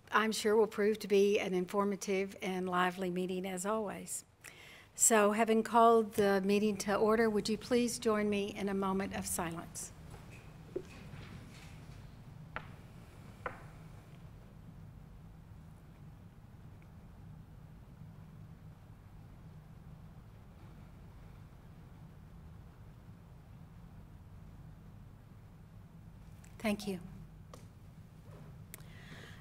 I'm sure will prove to be an informative and lively meeting as always. So having called the meeting to order, would you please join me in a moment of silence? Thank you.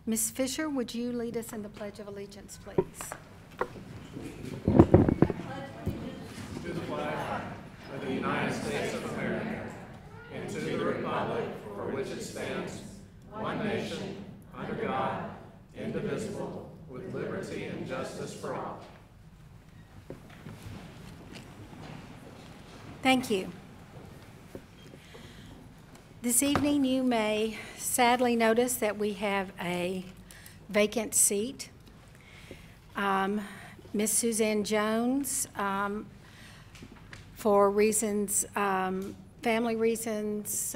Ms. Fisher, would you lead us in the Pledge of Allegiance, please? To the flag of the United States of America and to the republic for which it stands, one nation, under God, indivisible, with liberty and justice for all. Thank you. This evening, you may sadly notice that we have a vacant seat. Ms. Suzanne Jones, for reasons, family reasons,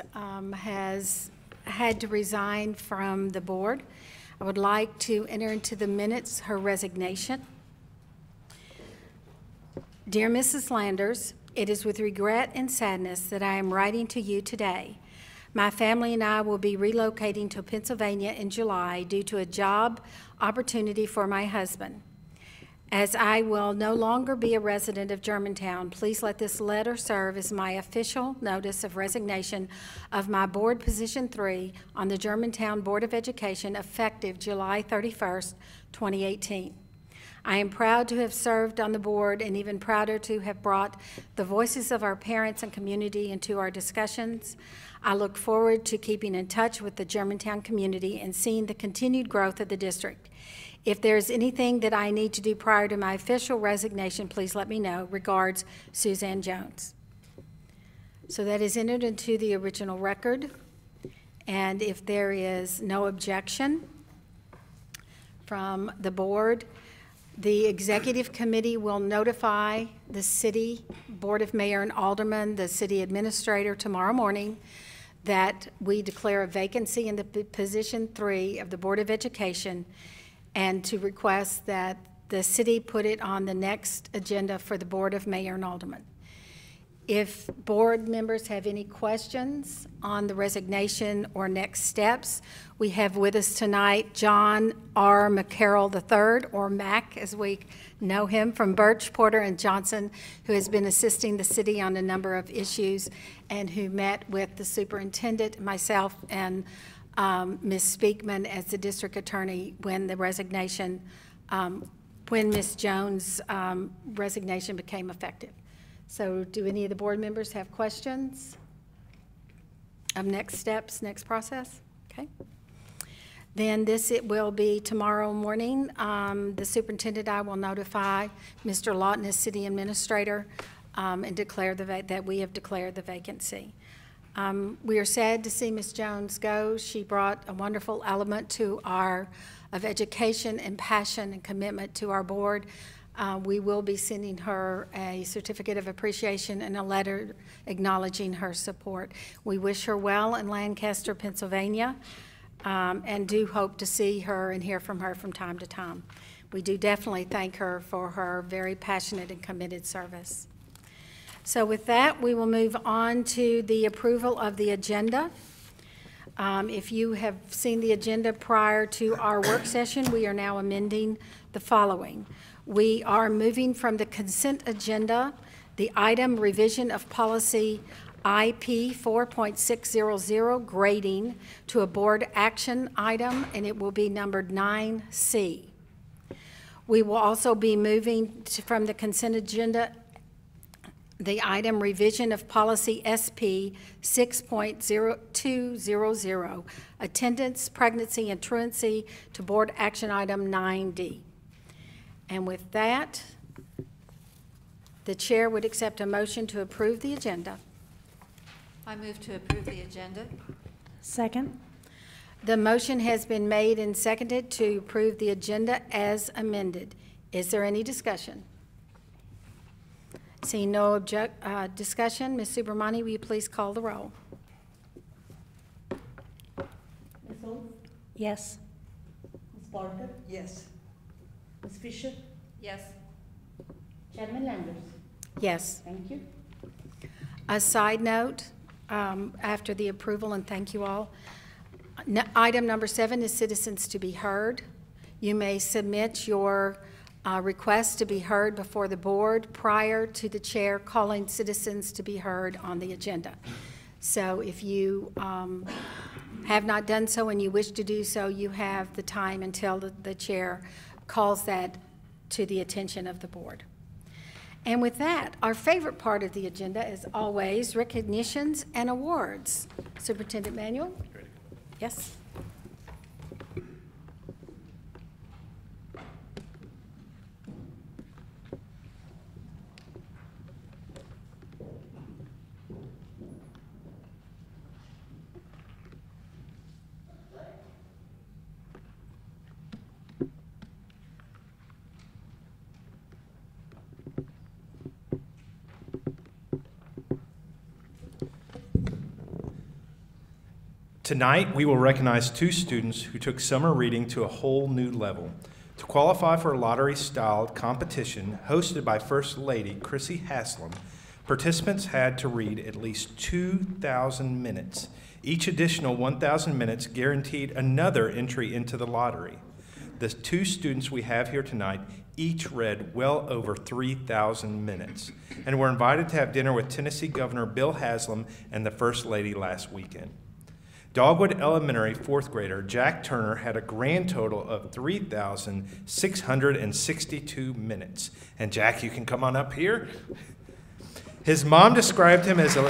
has had to resign from the board. I would like to enter into the minutes her resignation. Dear Mrs. Landers, it is with regret and sadness that I am writing to you today. My family and I will be relocating to Pennsylvania in July due to a job opportunity for my husband. As I will no longer be a resident of Germantown, please let this letter serve as my official notice of resignation of my board position 3 on the Germantown Board of Education effective July 31st, 2018. I am proud to have served on the board and even prouder to have brought the voices of our parents and community into our discussions. I look forward to keeping in touch with the Germantown community and seeing the continued growth of the district. If there's anything that I need to do prior to my official resignation, please let me know. Regards, Suzanne Jones. So that is entered into the original record. And if there is no objection from the board, the executive committee will notify the city board of mayor and aldermen, the city administrator tomorrow morning that we declare a vacancy in the position 3 of the Board of Education and to request that the city put it on the next agenda for the board of mayor and aldermen. If board members have any questions on the resignation or next steps, we have with us tonight John R. McCarroll III, or Mac as we know him, from Birch, Porter, and Johnson, who has been assisting the city on a number of issues and who met with the superintendent, myself, and Ms. Speakman as the district attorney when the resignation, when Ms. Jones' resignation became effective. So do any of the board members have questions of next steps, next process? Okay. Then it will be tomorrow morning. The superintendent I will notify Mr. Lawton as city administrator and declare that we have declared the vacancy. We are sad to see Ms. Jones go. She brought a wonderful element to of education and passion and commitment to our board. We will be sending her a certificate of appreciation and a letter acknowledging her support. We wish her well in Lancaster, Pennsylvania, and do hope to see her and hear from her from time to time. We do definitely thank her for her very passionate and committed service. So with that, we will move on to the approval of the agenda. If you have seen the agenda prior to our work session, we are now amending the following. We are moving from the consent agenda the item revision of policy IP 4.600 grading to a board action item, and it will be numbered 9C. We will also be moving from the consent agenda the item revision of policy SP 6.0200 attendance, pregnancy, and truancy to board action item 9D. And with that, the chair would accept a motion to approve the agenda. I move to approve the agenda. Second. The motion has been made and seconded to approve the agenda as amended. Is there any discussion? Seeing no discussion, Ms. Subramani, will you please call the roll? Yes. Porter, Yes. Ms. Fisher, Yes. Chairman Landers. Yes. Thank you. A side note, after the approval, and thank you all, item number 7 is citizens to be heard. You may submit your request to be heard before the board prior to the chair calling citizens to be heard on the agenda. So if you have not done so and you wish to do so, you have the time until the chair calls that to the attention of the board. And with that, our favorite part of the agenda is always recognitions and awards. Superintendent Manuel? Yes. Tonight, we will recognize 2 students who took summer reading to a whole new level. To qualify for a lottery-styled competition hosted by First Lady Chrissy Haslam, participants had to read at least 2,000 minutes. Each additional 1,000 minutes guaranteed another entry into the lottery. The 2 students we have here tonight each read well over 3,000 minutes and were invited to have dinner with Tennessee Governor Bill Haslam and the First Lady last weekend. Dogwood Elementary 4th grader Jack Turner had a grand total of 3,662 minutes. And Jack, you can come on up here. His mom described him as a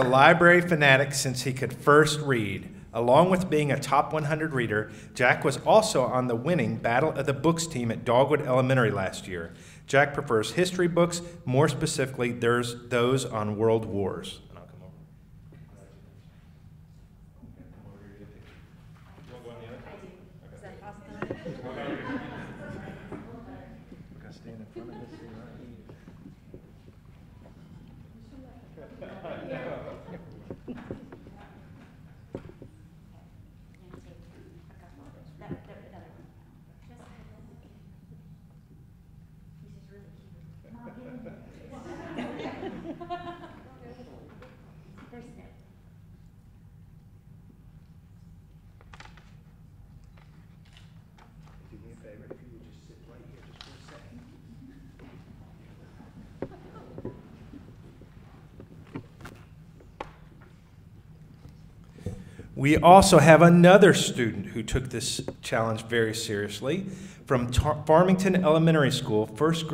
library fanatic since he could first read. Along with being a top 100 reader, Jack was also on the winning Battle of the Books team at Dogwood Elementary last year. Jack prefers history books, more specifically, there's those on world wars. And I'll come over. You want to go on the other? Is that possible? We're going to stand in front of this thing, Do me a favor, if you would just sit right here just for a second. We also have another student who took this challenge very seriously. From Farmington Elementary School, 1st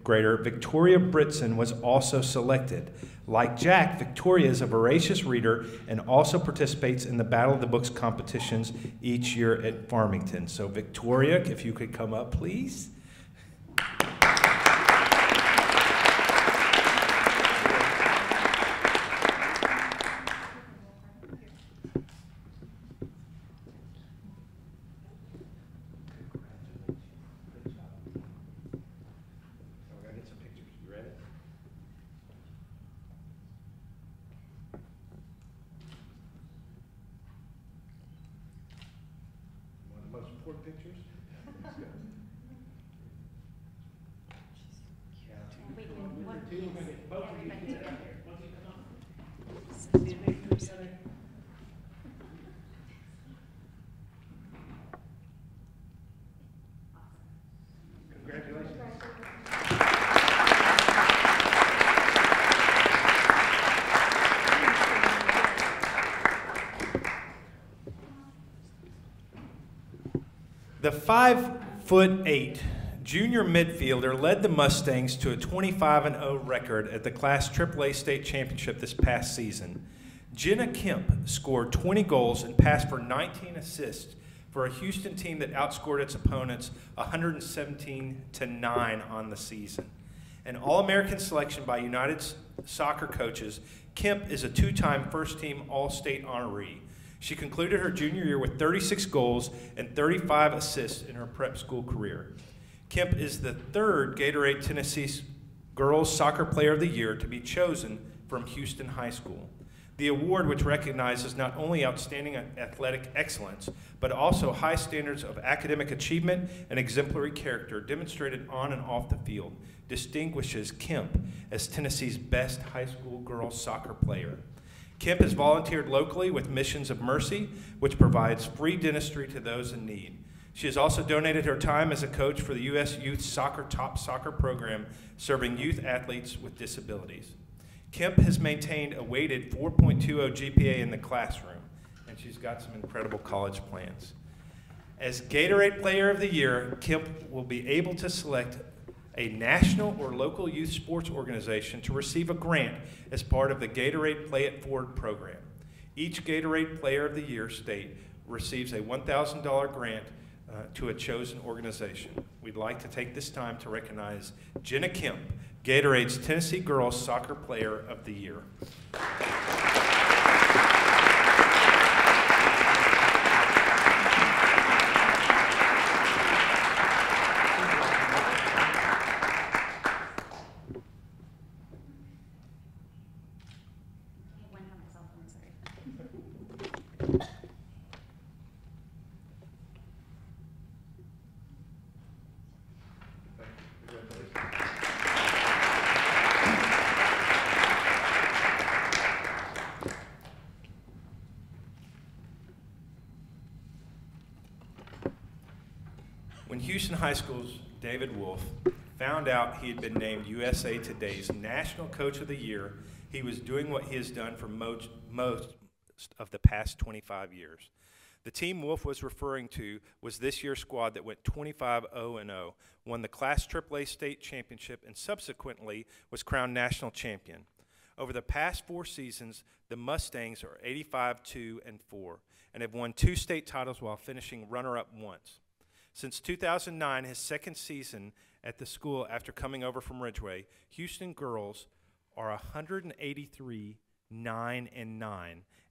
grader Victoria Britson was also selected. Like Jack, Victoria is a voracious reader and also participates in the Battle of the Books competitions each year at Farmington. So Victoria, if you could come up, please. Most important pictures. Congratulations. The 5'8" junior midfielder led the Mustangs to a 25-0 record at the Class AAA State Championship this past season. Jenna Kemp scored 20 goals and passed for 19 assists for a Houston team that outscored its opponents 117-9 on the season. An All-American selection by United Soccer coaches, Kemp is a 2-time first-team All-State honoree. She concluded her junior year with 36 goals and 35 assists in her prep school career. Kemp is the 3rd Gatorade Tennessee Girls Soccer Player of the Year to be chosen from Houston High School. The award, which recognizes not only outstanding athletic excellence, but also high standards of academic achievement and exemplary character demonstrated on and off the field, distinguishes Kemp as Tennessee's best high school girls soccer player. Kemp has volunteered locally with Missions of Mercy, which provides free dentistry to those in need. She has also donated her time as a coach for the U.S. Youth Soccer Top Soccer program, serving youth athletes with disabilities. Kemp has maintained a weighted 4.20 GPA in the classroom, and she's got some incredible college plans. As Gatorade Player of the Year, Kemp will be able to select a national or local youth sports organization to receive a grant as part of the Gatorade Play It Forward program. Each Gatorade Player of the Year state receives a $1,000 grant to a chosen organization. We'd like to take this time to recognize Jenna Kemp, Gatorade's Tennessee Girls Soccer Player of the Year. When Houston High School's David Wolfe found out he had been named USA Today's National Coach of the Year, he was doing what he has done for most of the past 25 years. The team Wolfe was referring to was this year's squad that went 25-0-0, won the Class AAA state championship, and subsequently was crowned national champion. Over the past 4 seasons, the Mustangs are 85-2-4 and have won 2 state titles while finishing runner-up once. Since 2009, his second season at the school after coming over from Ridgeway, Houston girls are 183-9-9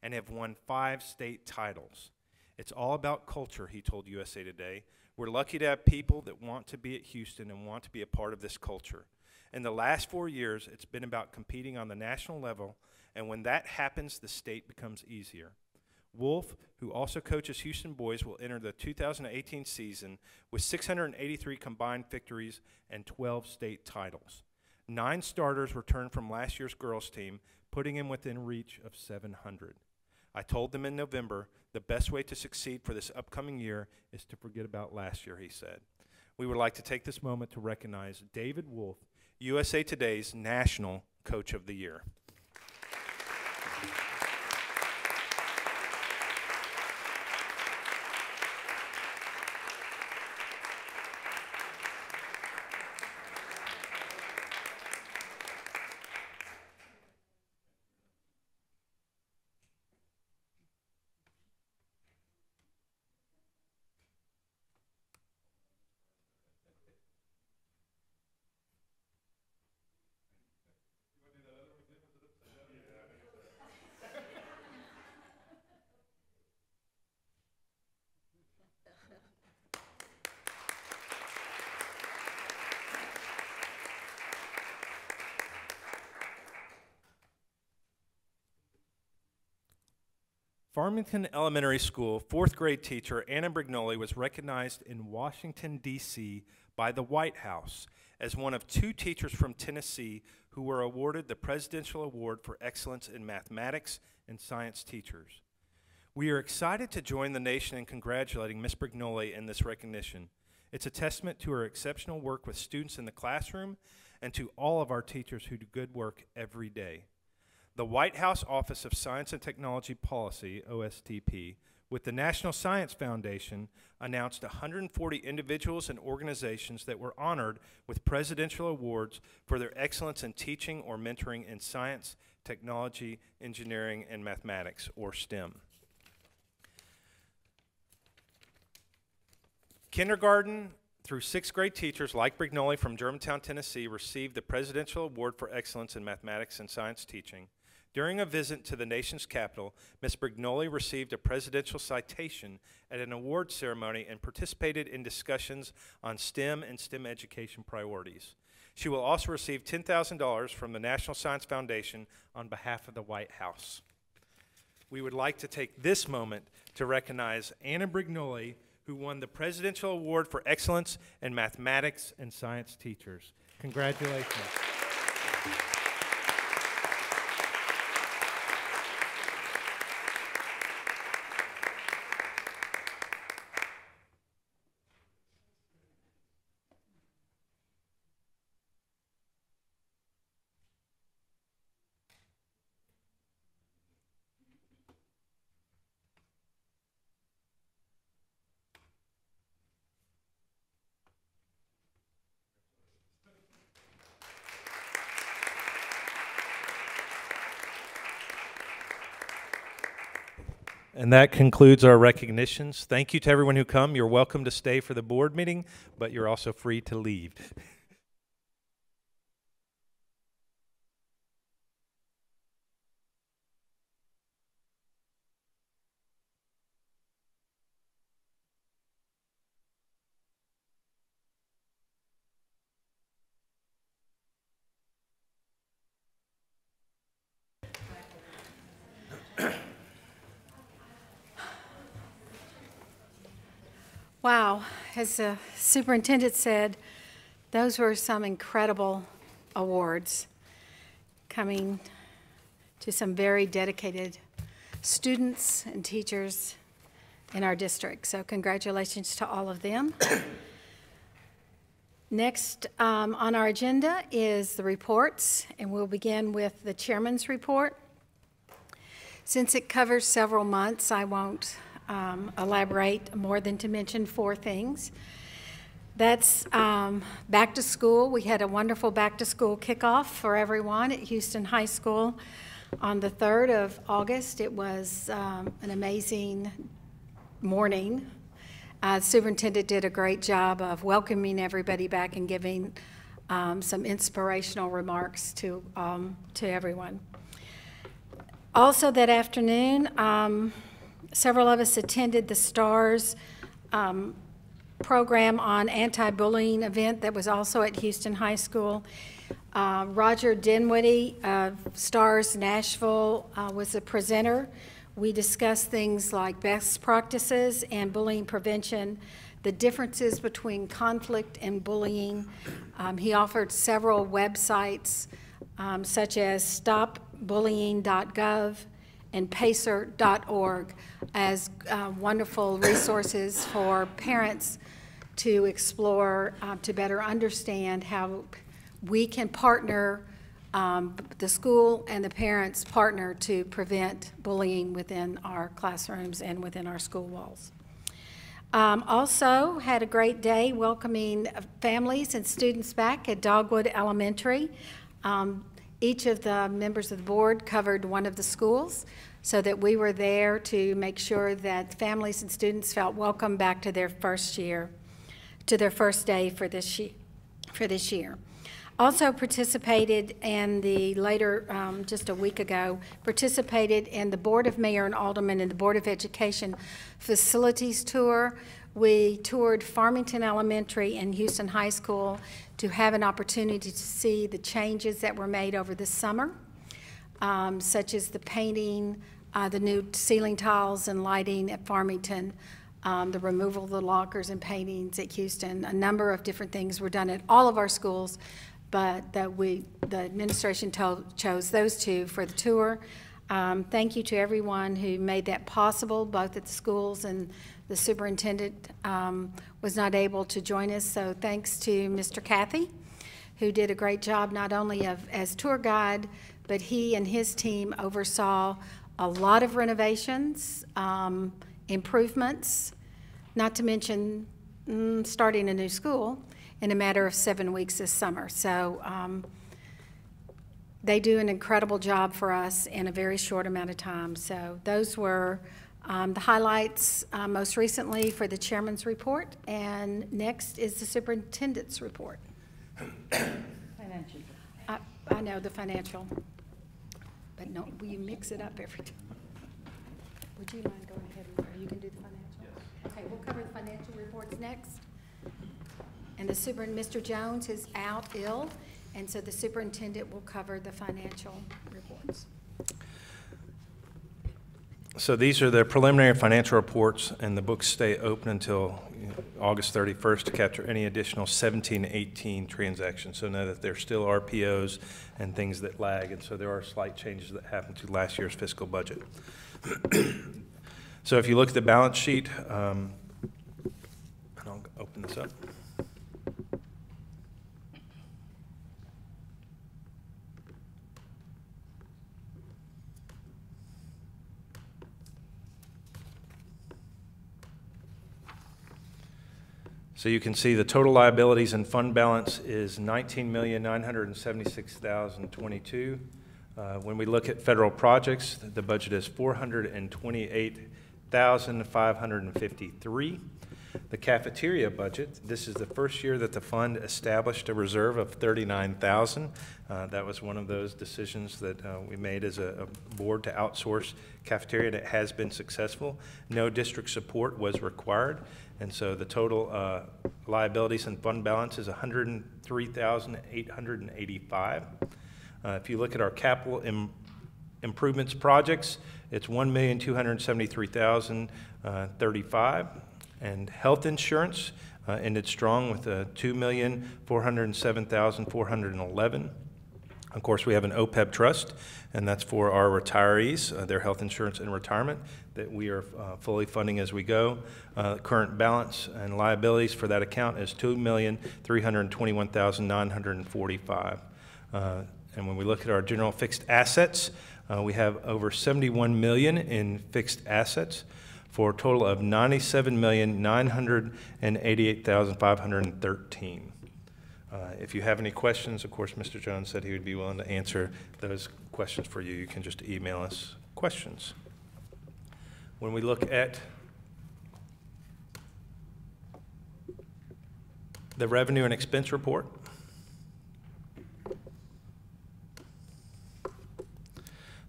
and have won 5 state titles. It's all about culture, he told USA Today. We're lucky to have people that want to be at Houston and want to be a part of this culture. In the last 4 years, it's been about competing on the national level, and when that happens, the state becomes easier. Wolfe, who also coaches Houston boys, will enter the 2018 season with 683 combined victories and 12 state titles. 9 starters returned from last year's girls team, putting him within reach of 700. I told them in November the best way to succeed for this upcoming year is to forget about last year, he said. We would like to take this moment to recognize David Wolfe, USA Today's National Coach of the Year. Farmington Elementary School 4th grade teacher Anna Brignoli was recognized in Washington, D.C. by the White House as one of 2 teachers from Tennessee who were awarded the Presidential Award for Excellence in Mathematics and Science Teachers. We are excited to join the nation in congratulating Ms. Brignoli in this recognition. It's a testament to her exceptional work with students in the classroom and to all of our teachers who do good work every day. The White House Office of Science and Technology Policy, OSTP, with the National Science Foundation, announced 140 individuals and organizations that were honored with presidential awards for their excellence in teaching or mentoring in science, technology, engineering, and mathematics, or STEM. Kindergarten through 6th grade teachers like Brignoli from Germantown, Tennessee, received the Presidential Award for Excellence in Mathematics and Science Teaching. During a visit to the nation's capital, Ms. Brignoli received a presidential citation at an award ceremony and participated in discussions on STEM and STEM education priorities. She will also receive $10,000 from the National Science Foundation on behalf of the White House. we would like to take this moment to recognize Anna Brignoli, who won the Presidential Award for Excellence in Mathematics and Science Teachers. Congratulations. And that concludes our recognitions. Thank you to everyone who come. You're welcome to stay for the board meeting, but you're also free to leave. Wow, as the superintendent said, those were some incredible awards coming to some very dedicated students and teachers in our district. So congratulations to all of them. Next on our agenda is the reports, and we'll begin with the chairman's report. Since it covers several months, I won't elaborate more than to mention 4 things. That's back to school. We had a wonderful back to school kickoff for everyone at Houston High School on the 3rd of August. It was an amazing morning. The superintendent did a great job of welcoming everybody back and giving some inspirational remarks to everyone. Also that afternoon, several of us attended the STARS program on anti-bullying event that was also at Houston High School. Roger Dinwiddie of STARS Nashville was a presenter. We discussed things like best practices and bullying prevention, the differences between conflict and bullying. He offered several websites such as stopbullying.gov and pacer.org as wonderful resources for parents to explore, to better understand how we can partner, the school and the parents partner to prevent bullying within our classrooms and within our school walls. Also had a great day welcoming families and students back at Dogwood Elementary. Each of the members of the board covered one of the schools so that we were there to make sure that families and students felt welcome back to their first year, to their first day for this year. Also participated in the just a week ago, participated in the Board of Mayor and Alderman and the Board of Education facilities tour. We toured Farmington Elementary and Houston High School to have an opportunity to see the changes that were made over the summer, such as the painting, the new ceiling tiles and lighting at Farmington, the removal of the lockers and paintings at Houston. A number of different things were done at all of our schools, but the administration chose those 2 for the tour. Thank you to everyone who made that possible, both at the schools, and the superintendent was not able to join us, so thanks to Mr. Cathy, who did a great job not only as tour guide, but he and his team oversaw a lot of renovations, improvements, not to mention starting a new school in a matter of 7 weeks this summer. So they do an incredible job for us in a very short amount of time. So those were the highlights most recently for the chairman's report. And next is the superintendent's report. Financial. I know the financial, but no, will you mix it up every time? Would you mind going ahead and you can do the financial? Yes. Okay, we'll cover the financial reports next. And Mr. Jones is out ill, and so the superintendent will cover the financial reports. So these are the preliminary financial reports, and the books stay open until August 31st to capture any additional 17-18 transactions. So know that there still are POs and things that lag, and so there are slight changes that happened to last year's fiscal budget. So if you look at the balance sheet, and I'll open this up. So you can see the total liabilities and fund balance is $19,976,022. When we look at federal projects, the budget is $428,553. The cafeteria budget, this is the first year that the fund established a reserve of $39,000. That was one of those decisions that we made as a board to outsource cafeteria, and it has been successful. No district support was required, and so the total liabilities and fund balance is $103,885. If you look at our capital improvements projects, it's $1,273,035. And health insurance ended strong with $2,407,411. Of course, we have an OPEB trust, and that's for our retirees, their health insurance and retirement, that we are fully funding as we go. Current balance and liabilities for that account is $2,321,945. And when we look at our general fixed assets, we have over $71 million in fixed assets, for a total of $97,988,513. If you have any questions, of course, Mr. Jones said he would be willing to answer those questions for you. You can just email us questions. When we look at the revenue and expense report,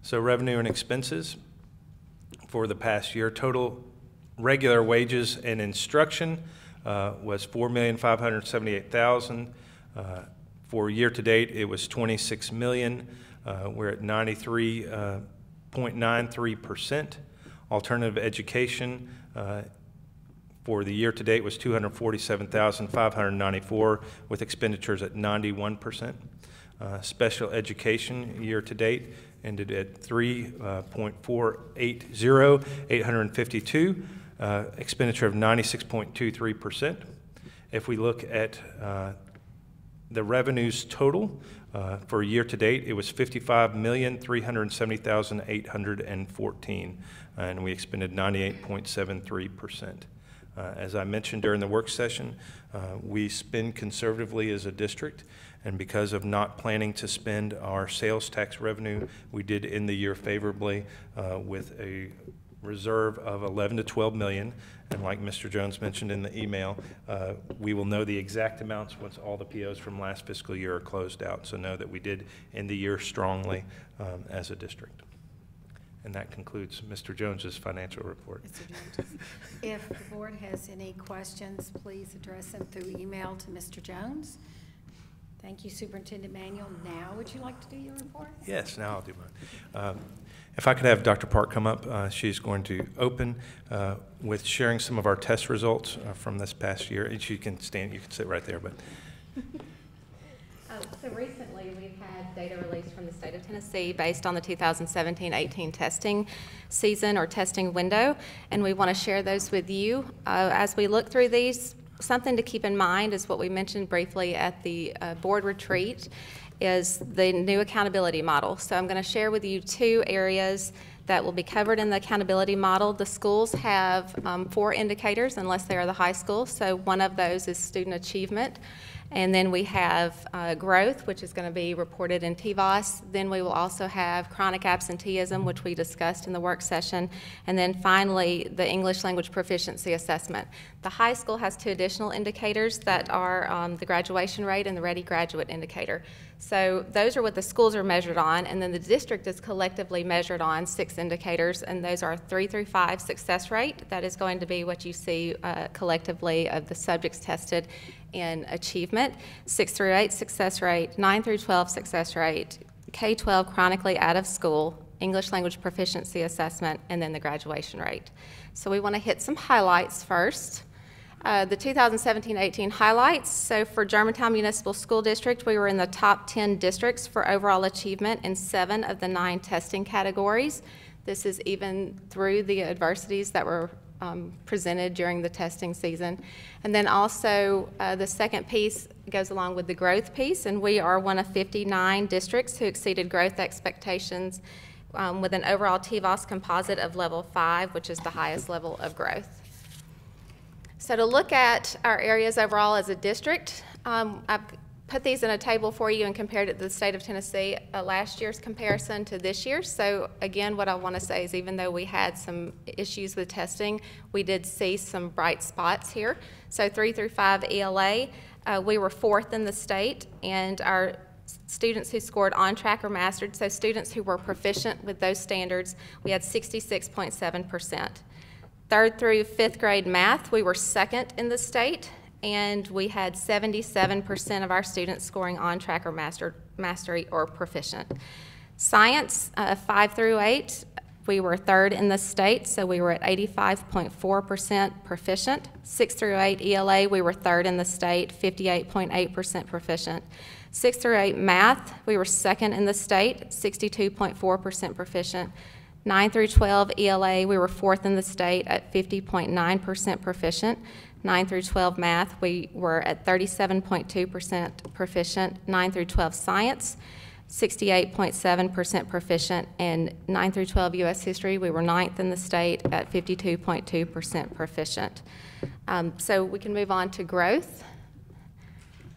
so revenue and expenses for the past year, total regular wages and instruction was $4,578,000. For year to date, it was $26 million. We're at 93.93%. Alternative education for the year to date was $247,594, with expenditures at 91%. Special education year to date ended at 3.480, 852, expenditure of 96.23%. If we look at the revenues total for year to date, it was $55,370,814, and we expended 98.73%. As I mentioned during the work session, we spend conservatively as a district, and because of not planning to spend our sales tax revenue, we did end the year favorably with a reserve of 11 to 12 million. And like Mr. Jones mentioned in the email, we will know the exact amounts once all the POs from last fiscal year are closed out. So know that we did end the year strongly as a district. And that concludes Mr. Jones's financial report. Mr. Jones, if the board has any questions, please address them through email to Mr. Jones. Thank you, Superintendent Manuel. Now, would you like to do your report? Yes, now I'll do mine. If I could have Dr. Park come up, she's going to open with sharing some of our test results from this past year. And you can stand, you can sit right there. But so recently we've had data released from the state of Tennessee based on the 2017-18 testing season or testing window, and we want to share those with you. As we look through these, something to keep in mind is what we mentioned briefly at the board retreat is the new accountability model. So I'm going to share with you two areas that will be covered in the accountability model. The schools have 4 indicators unless they are the high school. So one of those is student achievement. And then we have growth, which is going to be reported in TVOS. Then we will also have chronic absenteeism, which we discussed in the work session. And then finally, the English language proficiency assessment. The high school has 2 additional indicators that are the graduation rate and the ready graduate indicator. So those are what the schools are measured on, and then the district is collectively measured on 6 indicators, and those are 3 through 5 success rate. That is going to be what you see collectively of the subjects tested in achievement, 6 through 8 success rate, 9 through 12 success rate, K-12 chronically out of school, English language proficiency assessment, and then the graduation rate. So we want to hit some highlights first. The 2017-18 highlights. So for Germantown Municipal School District, we were in the top 10 districts for overall achievement in 7 of the 9 testing categories. This is even through the adversities that were presented during the testing season. And then also the second piece goes along with the growth piece, and we are one of 59 districts who exceeded growth expectations with an overall TVOS composite of level 5, which is the highest level of growth. So to look at our areas overall as a district, I've put these in a table for you and compared it to the state of Tennessee, last year's comparison to this year. So again, what I want to say is even though we had some issues with testing, we did see some bright spots here. So 3 through 5 ELA, we were 4th in the state, and our students who scored on track or mastered, so students who were proficient with those standards, we had 66.7%. 3rd through 5th grade math, we were 2nd in the state, and we had 77% of our students scoring on track or mastery or proficient. Science, 5 through 8, we were 3rd in the state, so we were at 85.4% proficient. 6 through 8 ELA, we were 3rd in the state, 58.8% proficient. 6 through 8 math, we were 2nd in the state, 62.4% proficient. 9 through 12 ELA, we were 4th in the state at 50.9% proficient. 9 through 12 math, we were at 37.2% proficient. 9 through 12 science, 68.7% proficient. And 9 through 12 U.S. history, we were 9th in the state at 52.2% proficient. So we can move on to growth.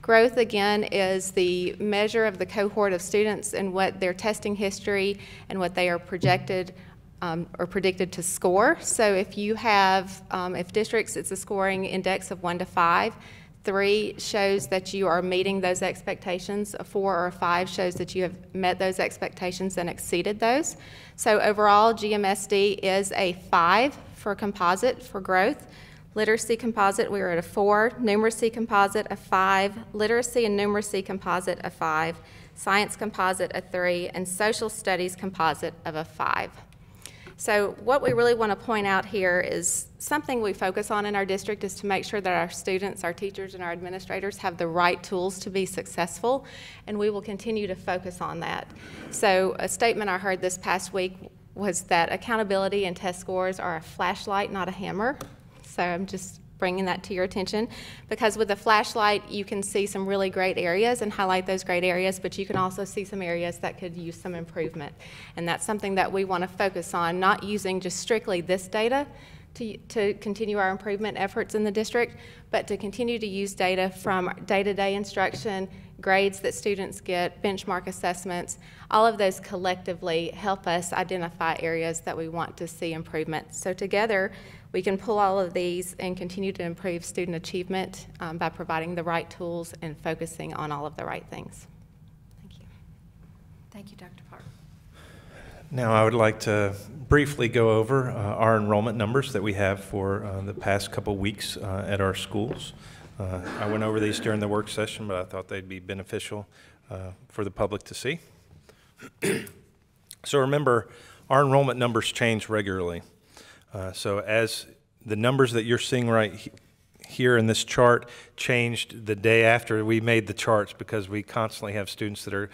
Growth, again, is the measure of the cohort of students and what their testing history and what they are projected or predicted to score. So if you have, if districts, it's a scoring index of 1 to 5. 3 shows that you are meeting those expectations. A 4 or a 5 shows that you have met those expectations and exceeded those. So overall, GMSD is a 5 for composite for growth. Literacy composite, we were at a 4. Numeracy composite, a 5. Literacy and numeracy composite, a 5. Science composite, a 3. And social studies composite of a 5. So what we really want to point out here is something we focus on in our district is to make sure that our students, our teachers, and our administrators have the right tools to be successful, and we will continue to focus on that. So a statement I heard this past week was that accountability and test scores are a flashlight, not a hammer. So I'm just bringing that to your attention, because with a flashlight you can see some really great areas and highlight those great areas, but you can also see some areas that could use some improvement. And that's something that we want to focus on, not using just strictly this data to continue our improvement efforts in the district, but to continue to use data from day-to-day instruction, grades that students get, benchmark assessments. All of those collectively help us identify areas that we want to see improvement. So together, we can pull all of these and continue to improve student achievement by providing the right tools and focusing on all of the right things. Thank you. Thank you, Dr. Park. Now I would like to briefly go over our enrollment numbers that we have for the past couple weeks at our schools. I went over these during the work session, but I thought they'd be beneficial for the public to see. So remember, our enrollment numbers change regularly. So as the numbers that you're seeing right here in this chart changed the day after we made the charts, because we constantly have students that are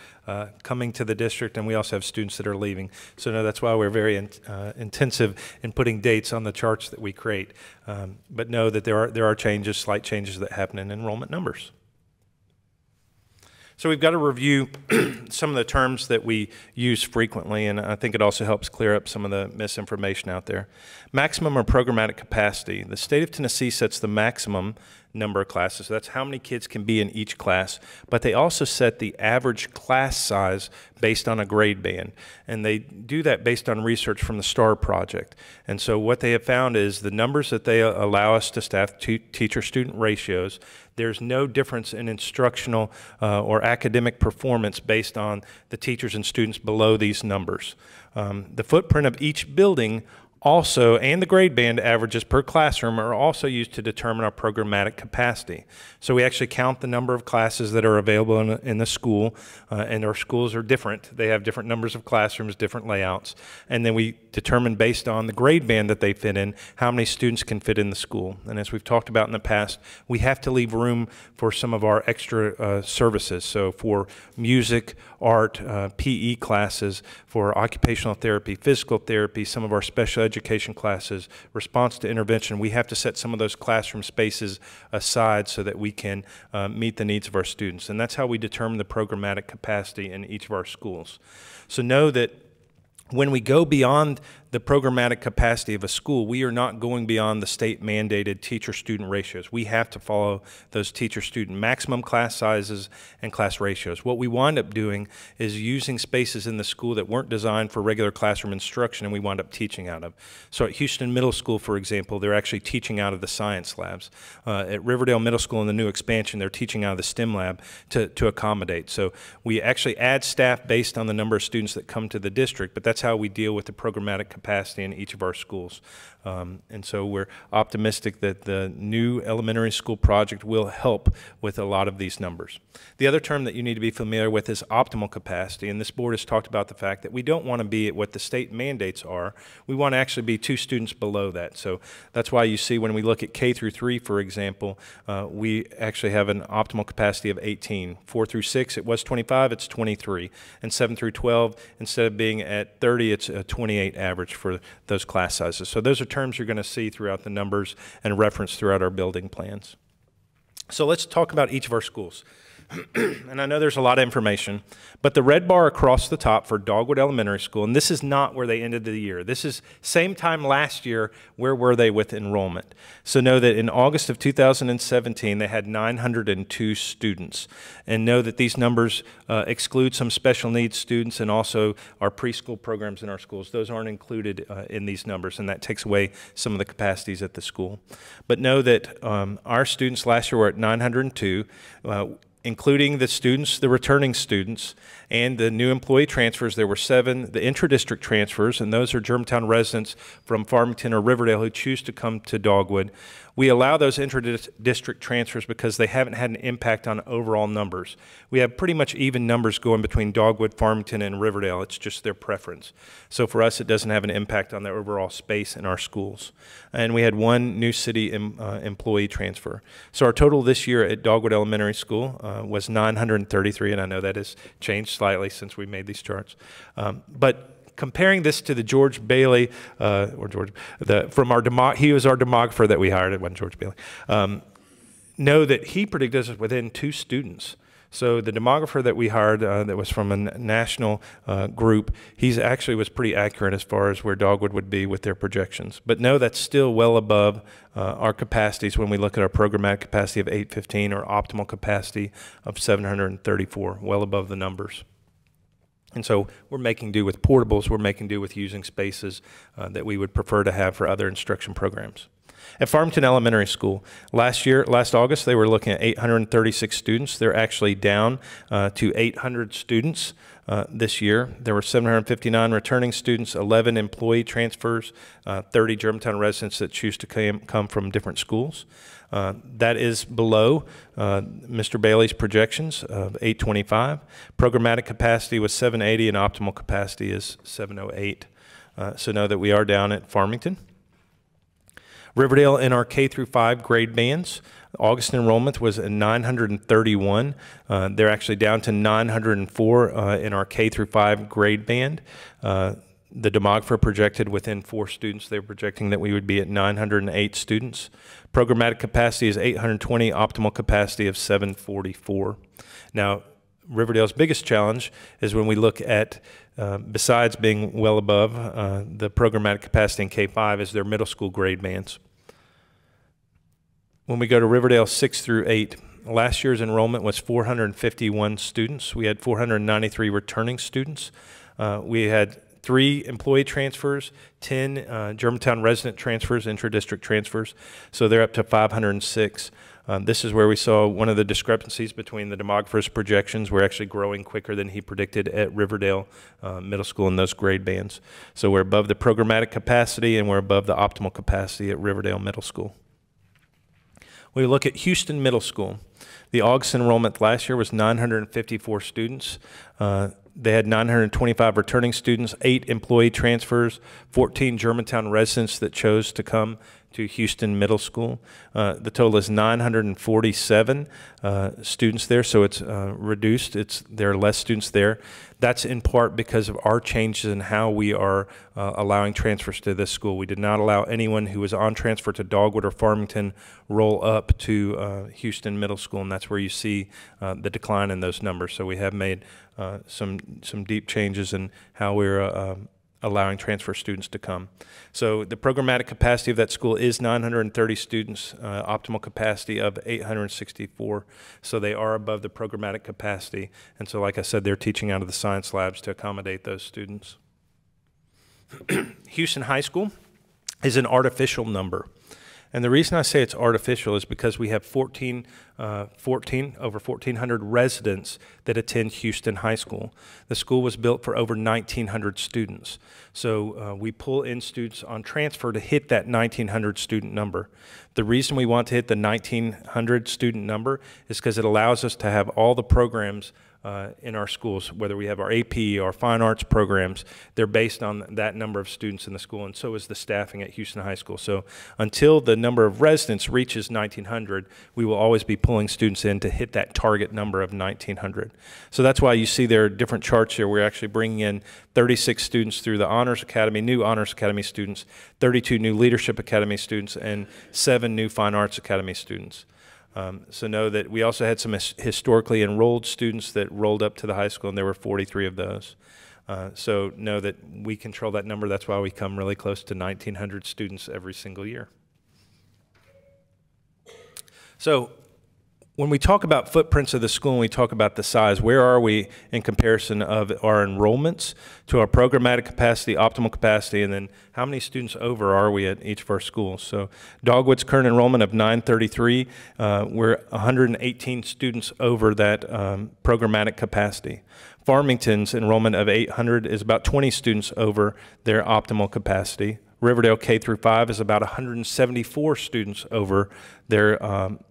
coming to the district, and we also have students that are leaving. So no, that's why we're very intensive in putting dates on the charts that we create. But know that there are changes, slight changes that happen in enrollment numbers. So we've got to review some of the terms that we use frequently, and I think it also helps clear up some of the misinformation out there. Maximum or programmatic capacity. The state of Tennessee sets the maximum number of classes, so that's how many kids can be in each class, but they also set the average class size based on a grade band, and they do that based on research from the STAR project. And so what they have found is the numbers that they allow us to staff teacher-student ratios, there's no difference in instructional or academic performance based on the teachers and students below these numbers. The footprint of each building also, and the grade band averages per classroom are also used to determine our programmatic capacity. So we actually count the number of classes that are available in the school, and our schools are different. They have different numbers of classrooms, different layouts, and then we determine based on the grade band that they fit in, how many students can fit in the school. And as we've talked about in the past, we have to leave room for some of our extra services. So for music, art, PE classes, for occupational therapy, physical therapy, some of our special education classes, response to intervention, we have to set some of those classroom spaces aside so that we can meet the needs of our students. And that's how we determine the programmatic capacity in each of our schools. So know that when we go beyond the programmatic capacity of a school, we are not going beyond the state-mandated teacher-student ratios. We have to follow those teacher-student maximum class sizes and class ratios. What we wind up doing is using spaces in the school that weren't designed for regular classroom instruction and we wind up teaching out of. So at Houston Middle School, for example, they're actually teaching out of the science labs. At Riverdale Middle School in the new expansion, they're teaching out of the STEM lab to accommodate. So we actually add staff based on the number of students that come to the district, but that's how we deal with the programmatic capacity in each of our schools. And so we're optimistic that the new elementary school project will help with a lot of these numbers. The other term that you need to be familiar with is optimal capacity, and this board has talked about the fact that we don't want to be at what the state mandates are. We want to actually be 2 students below that. So that's why you see when we look at K through 3, for example, we actually have an optimal capacity of 18. 4 through 6, it was 25, it's 23. And 7 through 12, instead of being at 30, it's a 28 average for those class sizes. So those are terms you're going to see throughout the numbers and reference throughout our building plans. So let's talk about each of our schools. And I know there's a lot of information, but the red bar across the top for Dogwood Elementary School, and this is not where they ended the year. This is same time last year, where were they with enrollment? So know that in August of 2017, they had 902 students. And know that these numbers exclude some special needs students and also our preschool programs in our schools. Those aren't included in these numbers, and that takes away some of the capacities at the school. But know that our students last year were at 902, including the students, the returning students, and the new employee transfers. There were 7, the intra-district transfers, and those are Germantown residents from Farmington or Riverdale who choose to come to Dogwood. We allow those intra-district transfers because they haven't had an impact on overall numbers. We have pretty much even numbers going between Dogwood, Farmington, and Riverdale. It's just their preference. So for us, it doesn't have an impact on the overall space in our schools. And we had 1 new city employee transfer. So our total this year at Dogwood Elementary School was 933, and I know that has changed slightly since we made these charts. But comparing this to the George Bailey, he was our demographer that we hired. It wasn't George Bailey. Know that he predicted us within 2 students. So the demographer that we hired that was from a national group, he's actually was pretty accurate as far as where Dogwood would be with their projections. But no, that's still well above our capacities when we look at our programmatic capacity of 815 or optimal capacity of 734, well above the numbers. And so we're making do with portables, we're making do with using spaces that we would prefer to have for other instruction programs. At Farmington Elementary School, last August, they were looking at 836 students. They're actually down to 800 students this year. There were 759 returning students, 11 employee transfers, 30 Germantown residents that choose to come from different schools. That is below Mr. Bailey's projections of 825. Programmatic capacity was 780 and optimal capacity is 708. So know that we are down at Farmington. Riverdale in our K through 5 grade bands, August enrollment was at 931. They're actually down to 904 in our K through 5 grade band. The demographer projected within 4 students, they were projecting that we would be at 908 students. Programmatic capacity is 820, optimal capacity of 744. Now, Riverdale's biggest challenge is when we look at, besides being well above the programmatic capacity in K5, is their middle school grade bands. When we go to Riverdale 6 through 8, last year's enrollment was 451 students. We had 493 returning students. We had 3 employee transfers, 10 Germantown resident transfers, intra-district transfers. So they're up to 506. This is where we saw one of the discrepancies between the demographer's projections. We're actually growing quicker than he predicted at Riverdale Middle School in those grade bands. So we're above the programmatic capacity and we're above the optimal capacity at Riverdale Middle School. We look at Houston Middle School. The August enrollment last year was 954 students. They had 925 returning students, 8 employee transfers, 14 Germantown residents that chose to come to Houston Middle School. The total is 947 students there, so it's reduced. There are less students there. That's in part because of our changes in how we are allowing transfers to this school. We did not allow anyone who was on transfer to Dogwood or Farmington roll up to Houston Middle School, and that's where you see the decline in those numbers. So we have made some deep changes in how we're allowing transfer students to come. So the programmatic capacity of that school is 930 students, optimal capacity of 864. So they are above the programmatic capacity. And so like I said, they're teaching out of the science labs to accommodate those students. Houston High School is an artificial number. And the reason I say it's artificial is because we have over 1,400 residents that attend Houston High School. The school was built for over 1,900 students. So we pull in students on transfer to hit that 1,900 student number. The reason we want to hit the 1,900 student number is because it allows us to have all the programs in our schools, whether we have our AP, our fine arts programs, they're based on that number of students in the school, and so is the staffing at Houston High School. So until the number of residents reaches 1,900, we will always be pulling students in to hit that target number of 1,900. So that's why you see there are different charts here. We're actually bringing in 36 students through the Honors Academy, new Honors Academy students, 32 new Leadership Academy students, and 7 new Fine Arts Academy students. So know that we also had some historically enrolled students that rolled up to the high school, and there were 43 of those. So know that we control that number. That's why we come really close to 1,900 students every single year. So when we talk about footprints of the school and we talk about the size, where are we in comparison of our enrollments to our programmatic capacity, optimal capacity, and then how many students over are we at each of our schools? So Dogwood's current enrollment of 933, we're 118 students over that programmatic capacity. Farmington's enrollment of 800 is about 20 students over their optimal capacity. Riverdale K through 5 is about 174 students over their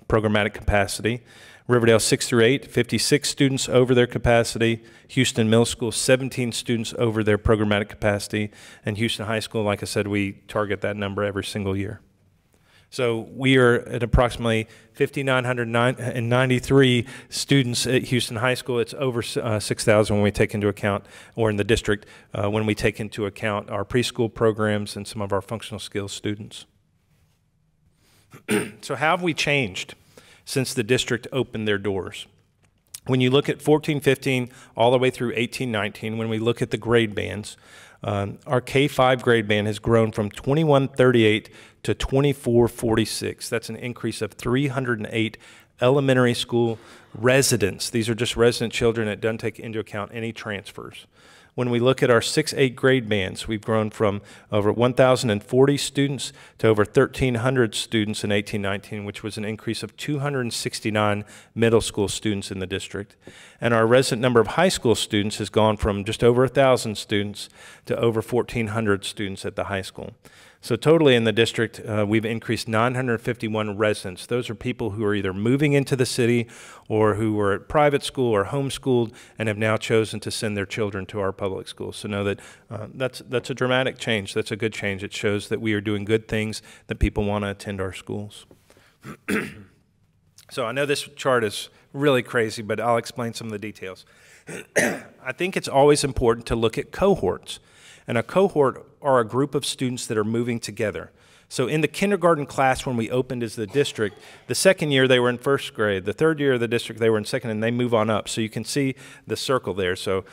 programmatic capacity. Riverdale 6 through 8, 56 students over their capacity. Houston Middle School, 17 students over their programmatic capacity. And Houston High School, like I said, we target that number every single year. So we are at approximately 5,993 students at Houston High School. It's over 6,000 when we take into account, or in the district, when we take into account our preschool programs and some of our functional skills students. So how have we changed since the district opened their doors? When you look at 14-15 all the way through 18-19, when we look at the grade bands, our K-5 grade band has grown from 2138 to 2446. That's an increase of 308 elementary school residents. These are just resident children. It doesn't take into account any transfers. When we look at our 6-8 grade bands, we've grown from over 1,040 students to over 1,300 students in 18-19, which was an increase of 269 middle school students in the district. And our resident number of high school students has gone from just over 1,000 students to over 1,400 students at the high school. So totally in the district, we've increased 951 residents. Those are people who are either moving into the city or who were at private school or homeschooled and have now chosen to send their children to our public schools. So know that that's a dramatic change. That's a good change. It shows that we are doing good things, that people want to attend our schools. So I know this chart is really crazy, but I'll explain some of the details. I think it's always important to look at cohorts. And a cohort are a group of students that are moving together. So in the kindergarten class when we opened as the district, the second year they were in first grade. The third year of the district they were in second, and they move on up. So you can see the circle there. So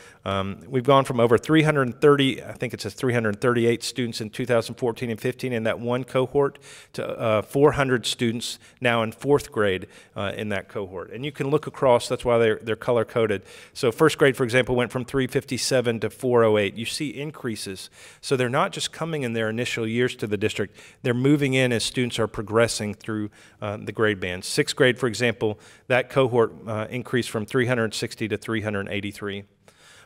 we've gone from over 330, I think it says 338 students in 2014 and 15 in that one cohort to 400 students now in fourth grade in that cohort. And you can look across, that's why they're color-coded. So first grade, for example, went from 357 to 408. You see increases. So they're not just coming in their initial years to the district, they're moving in as students are progressing through the grade bands. Sixth grade, for example, that cohort increased from 360 to 383.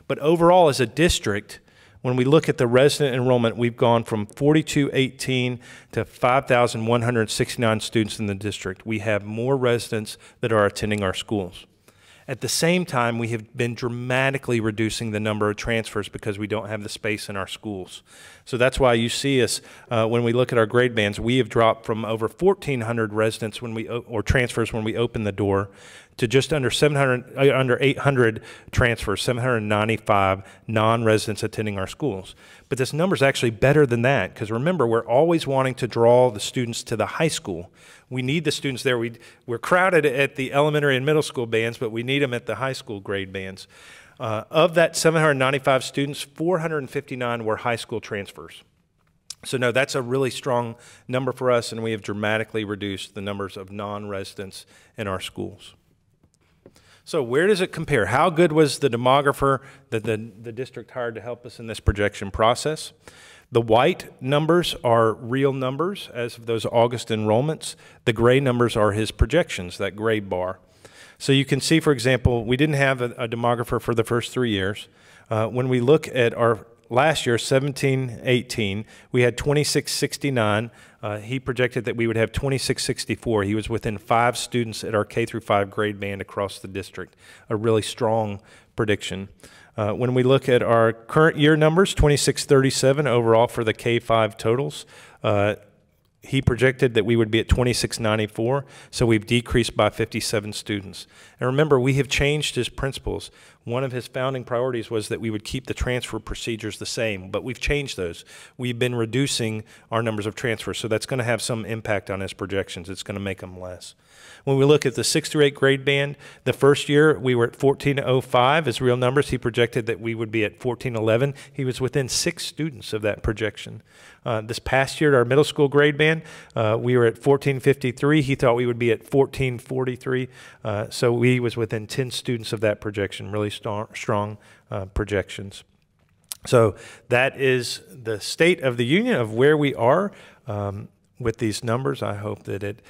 But overall, as a district, when we look at the resident enrollment, we've gone from 4218 to 5,169 students in the district. We have more residents that are attending our schools. At the same time, we have been dramatically reducing the number of transfers because we don't have the space in our schools. So that's why you see us, when we look at our grade bands, we have dropped from over 1,400 residents or transfers when we open the door to just under 800 transfers, 795 non-residents attending our schools. But this number is actually better than that because remember, we're always wanting to draw the students to the high school. We need the students there. We're crowded at the elementary and middle school bands, but we need them at the high school grade bands. Of that 795 students, 459 were high school transfers. So no, that's a really strong number for us, and we have dramatically reduced the numbers of non-residents in our schools. So where does it compare? How good was the demographer that the district hired to help us in this projection process? The white numbers are real numbers as of those August enrollments. The gray numbers are his projections, that gray bar. So you can see, for example, we didn't have a demographer for the first 3 years. When we look at our last year, 17-18, we had 2669. He projected that we would have 2664. He was within 5 students at our K through 5 grade band across the district, a really strong prediction. When we look at our current year numbers, 2637 overall for the K-5 totals, he projected that we would be at 2694, so we've decreased by 57 students. And remember, we have changed his principles. One of his founding priorities was that we would keep the transfer procedures the same, but we've changed those. We've been reducing our numbers of transfers, so that's going to have some impact on his projections. It's going to make them less. When we look at the 6 through 8 grade band, the first year we were at 1405 as real numbers. He projected that we would be at 1411. He was within 6 students of that projection. This past year at our middle school grade band, we were at 1453. He thought we would be at 1443. So we was within 10 students of that projection, really strong projections. So that is the state of the union of where we are with these numbers. I hope that it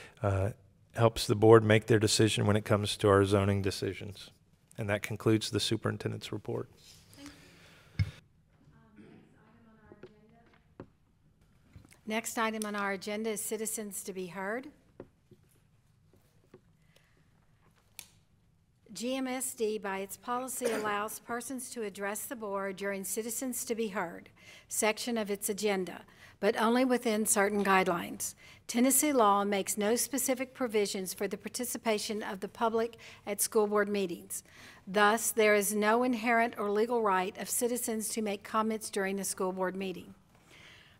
helps the board make their decision when it comes to our zoning decisions. And that concludes the superintendent's report. Next item on our agenda is citizens to be heard. GMSD, by its policy, allows persons to address the board during citizens to be heard section of its agenda, but only within certain guidelines. Tennessee law makes no specific provisions for the participation of the public at school board meetings. Thus, there is no inherent or legal right of citizens to make comments during a school board meeting.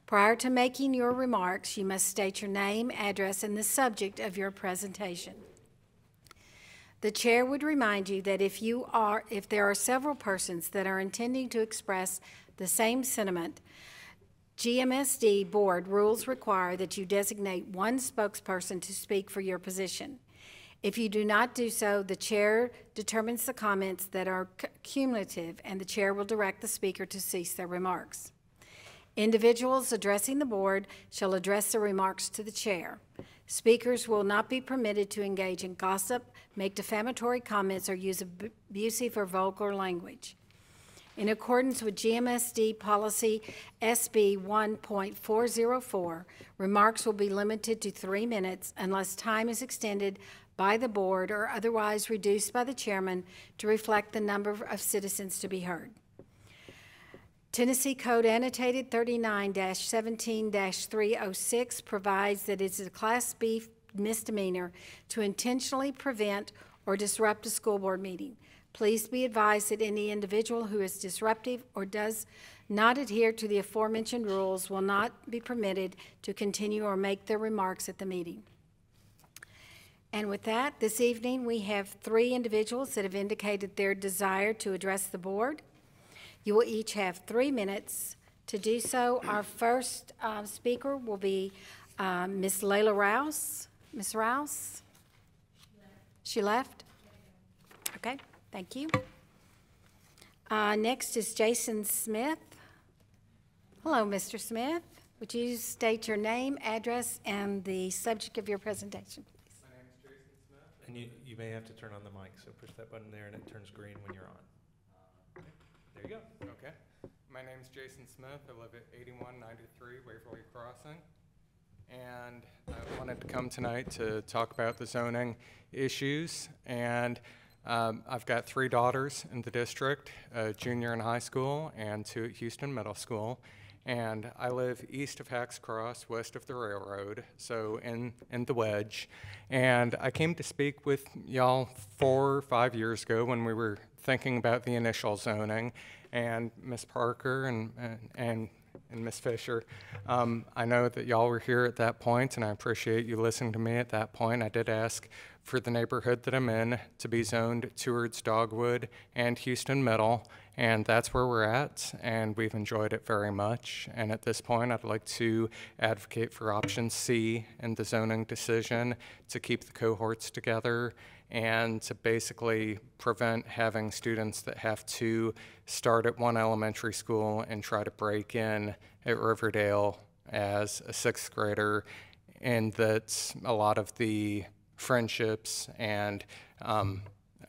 Prior to making your remarks, you must state your name, address, and the subject of your presentation. The chair would remind you that if there are several persons that are intending to express the same sentiment, GMSD board rules require that you designate one spokesperson to speak for your position. If you do not do so, the chair determines the comments that are cumulative, and the chair will direct the speaker to cease their remarks. Individuals addressing the board shall address the remarks to the chair. Speakers will not be permitted to engage in gossip, make defamatory comments, or use abusive or vulgar language. In accordance with GMSD policy SB 1.404, remarks will be limited to 3 minutes unless time is extended by the board or otherwise reduced by the chairman to reflect the number of citizens to be heard. Tennessee Code Annotated 39-17-306 provides that it is a Class B misdemeanor to intentionally prevent or disrupt a school board meeting. Please be advised that any individual who is disruptive or does not adhere to the aforementioned rules will not be permitted to continue or make their remarks at the meeting. And with that, this evening, we have 3 individuals that have indicated their desire to address the board. You will each have 3 minutes to do so. Our first speaker will be Ms. Layla Rouse. Ms. Rouse? She left? Okay, thank you. Next is Jason Smith. Hello, Mr. Smith. Would you state your name, address, and the subject of your presentation, please? My name is Jason Smith. And you may have to turn on the mic, so push that button there and it turns green when you're on. There you go. Okay. My name is Jason Smith. I live at 8193 Waverly Crossing. And I wanted to come tonight to talk about the zoning issues. And I've got 3 daughters in the district, a junior in high school and 2 at Houston Middle School. And I live east of Hacks Cross, west of the railroad, so in the wedge. And I came to speak with y'all 4 or 5 years ago when we were thinking about the initial zoning. And Ms. Parker and Ms. Fisher, I know that y'all were here at that point, and I appreciate you listening to me at that point. I did ask for the neighborhood that I'm in to be zoned towards Dogwood and Houston Middle, and that's where we're at, and we've enjoyed it very much. And at this point, I'd like to advocate for option C in the zoning decision to keep the cohorts together and to basically prevent having students that have to start at one elementary school and try to break in at Riverdale as a 6th grader, and that a lot of the friendships and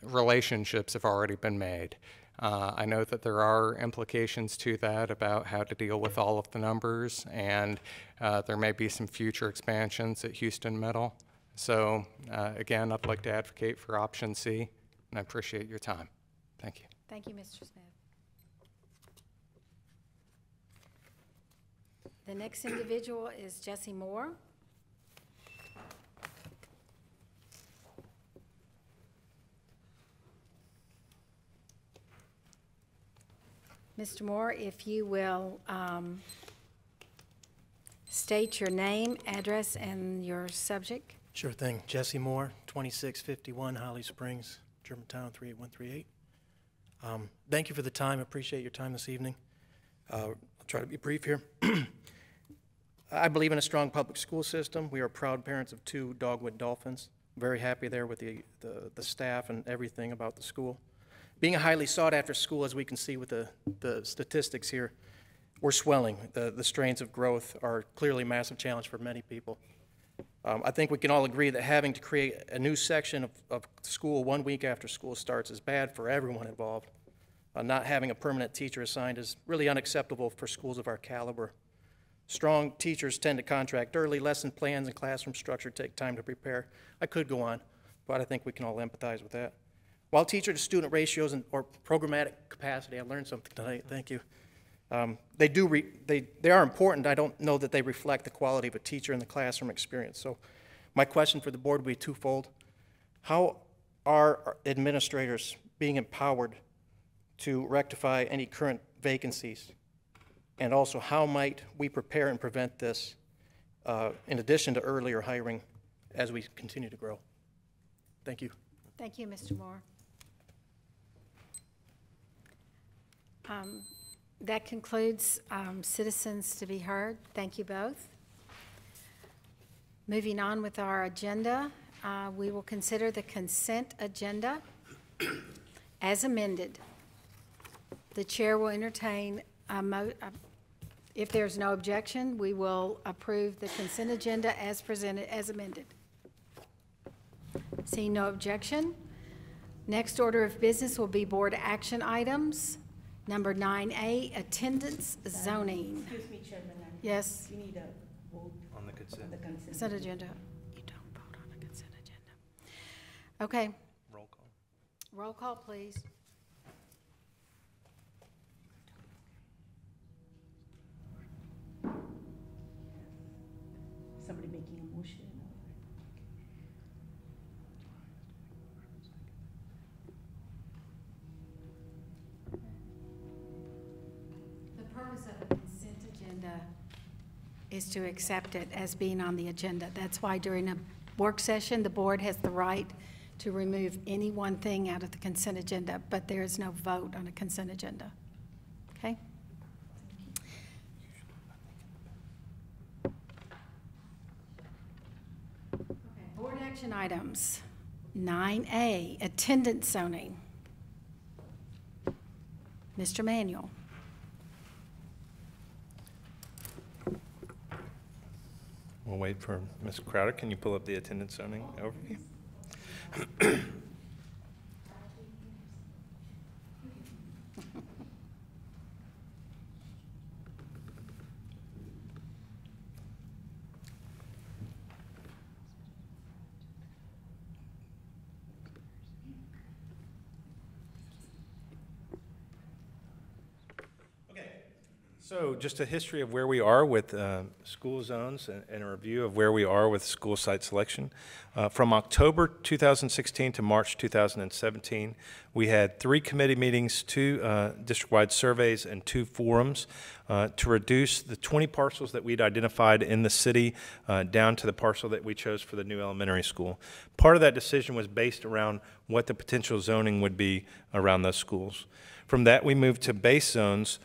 relationships have already been made. I know that there are implications to that about how to deal with all of the numbers, and there may be some future expansions at Houston Middle. So again, I'd like to advocate for option C, and I appreciate your time. Thank you. Thank you, Mr. Smith. The next individual is Jesse Moore. Mr. Moore, if you will state your name, address, and your subject. Sure thing. Jesse Moore, 2651 Holly Springs, Germantown 38138. Thank you for the time. I appreciate your time this evening. I'll try to be brief here. I believe in a strong public school system. We are proud parents of 2 Dogwood Dolphins. Very happy there with the staff and everything about the school. Being a highly sought-after school, as we can see with the statistics here, we're swelling. The strains of growth are clearly a massive challenge for many people. I think we can all agree that having to create a new section of school 1 week after school starts is bad for everyone involved. Not having a permanent teacher assigned is really unacceptable for schools of our caliber. Strong teachers tend to contract early. Lesson plans and classroom structure take time to prepare. I could go on, but I think we can all empathize with that. While teacher-to-student ratios or programmatic capacity, I learned something tonight, thank you. They are important. I don't know that they reflect the quality of a teacher in the classroom experience. So my question for the board would be twofold. How are administrators being empowered to rectify any current vacancies? And also, how might we prepare and prevent this in addition to earlier hiring as we continue to grow? Thank you. Thank you, Mr. Moore. That concludes citizens to be heard. Thank you both. Moving on with our agenda, we will consider the consent agenda as amended. The chair will entertain if there's no objection, we will approve the consent agenda as presented, as amended. Seeing no objection, next order of business will be board action items. Number 9A, attendance zoning. Excuse me, Chairman. Yes. You need a vote On the consent. on the consent. Consent agenda. You don't vote on the consent agenda. Okay, Roll call. roll call, please. Somebody making a motion. is to accept it as being on the agenda. That's why during a work session, the board has the right to remove any one thing out of the consent agenda, but there is no vote on a consent agenda. Okay? Board action items. 9A, attendance zoning. Mr. Manuel. We'll wait for Ms. Crowder. Can you pull up the attendance zoning overview? So just a history of where we are with school zones and a review of where we are with school site selection. From October 2016 to March 2017, we had 3 committee meetings, 2 district-wide surveys, and 2 forums to reduce the 20 parcels that we'd identified in the city down to the parcel that we chose for the new elementary school. Part of that decision was based around what the potential zoning would be around those schools. From that, we moved to base zones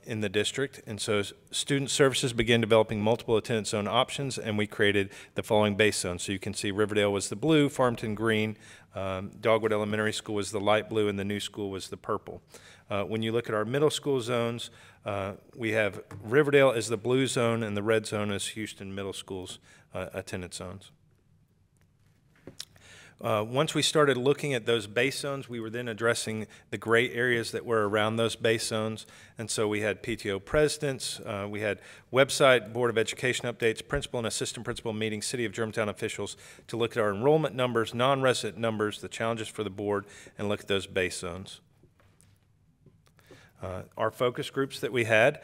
in the district, and so student services began developing multiple attendance zone options, and we created the following base zones. So you can see Riverdale was the blue, Farmington green, Dogwood Elementary School was the light blue, and the new school was the purple. When you look at our middle school zones, we have Riverdale as the blue zone, and the red zone is Houston Middle School's attendance zones. Once we started looking at those base zones, we were then addressing the gray areas that were around those base zones. And so we had PTO presidents, we had website, Board of Education updates, principal and assistant principal meetings, City of Germantown officials to look at our enrollment numbers, non-resident numbers, the challenges for the board, and look at those base zones. Our focus groups that we had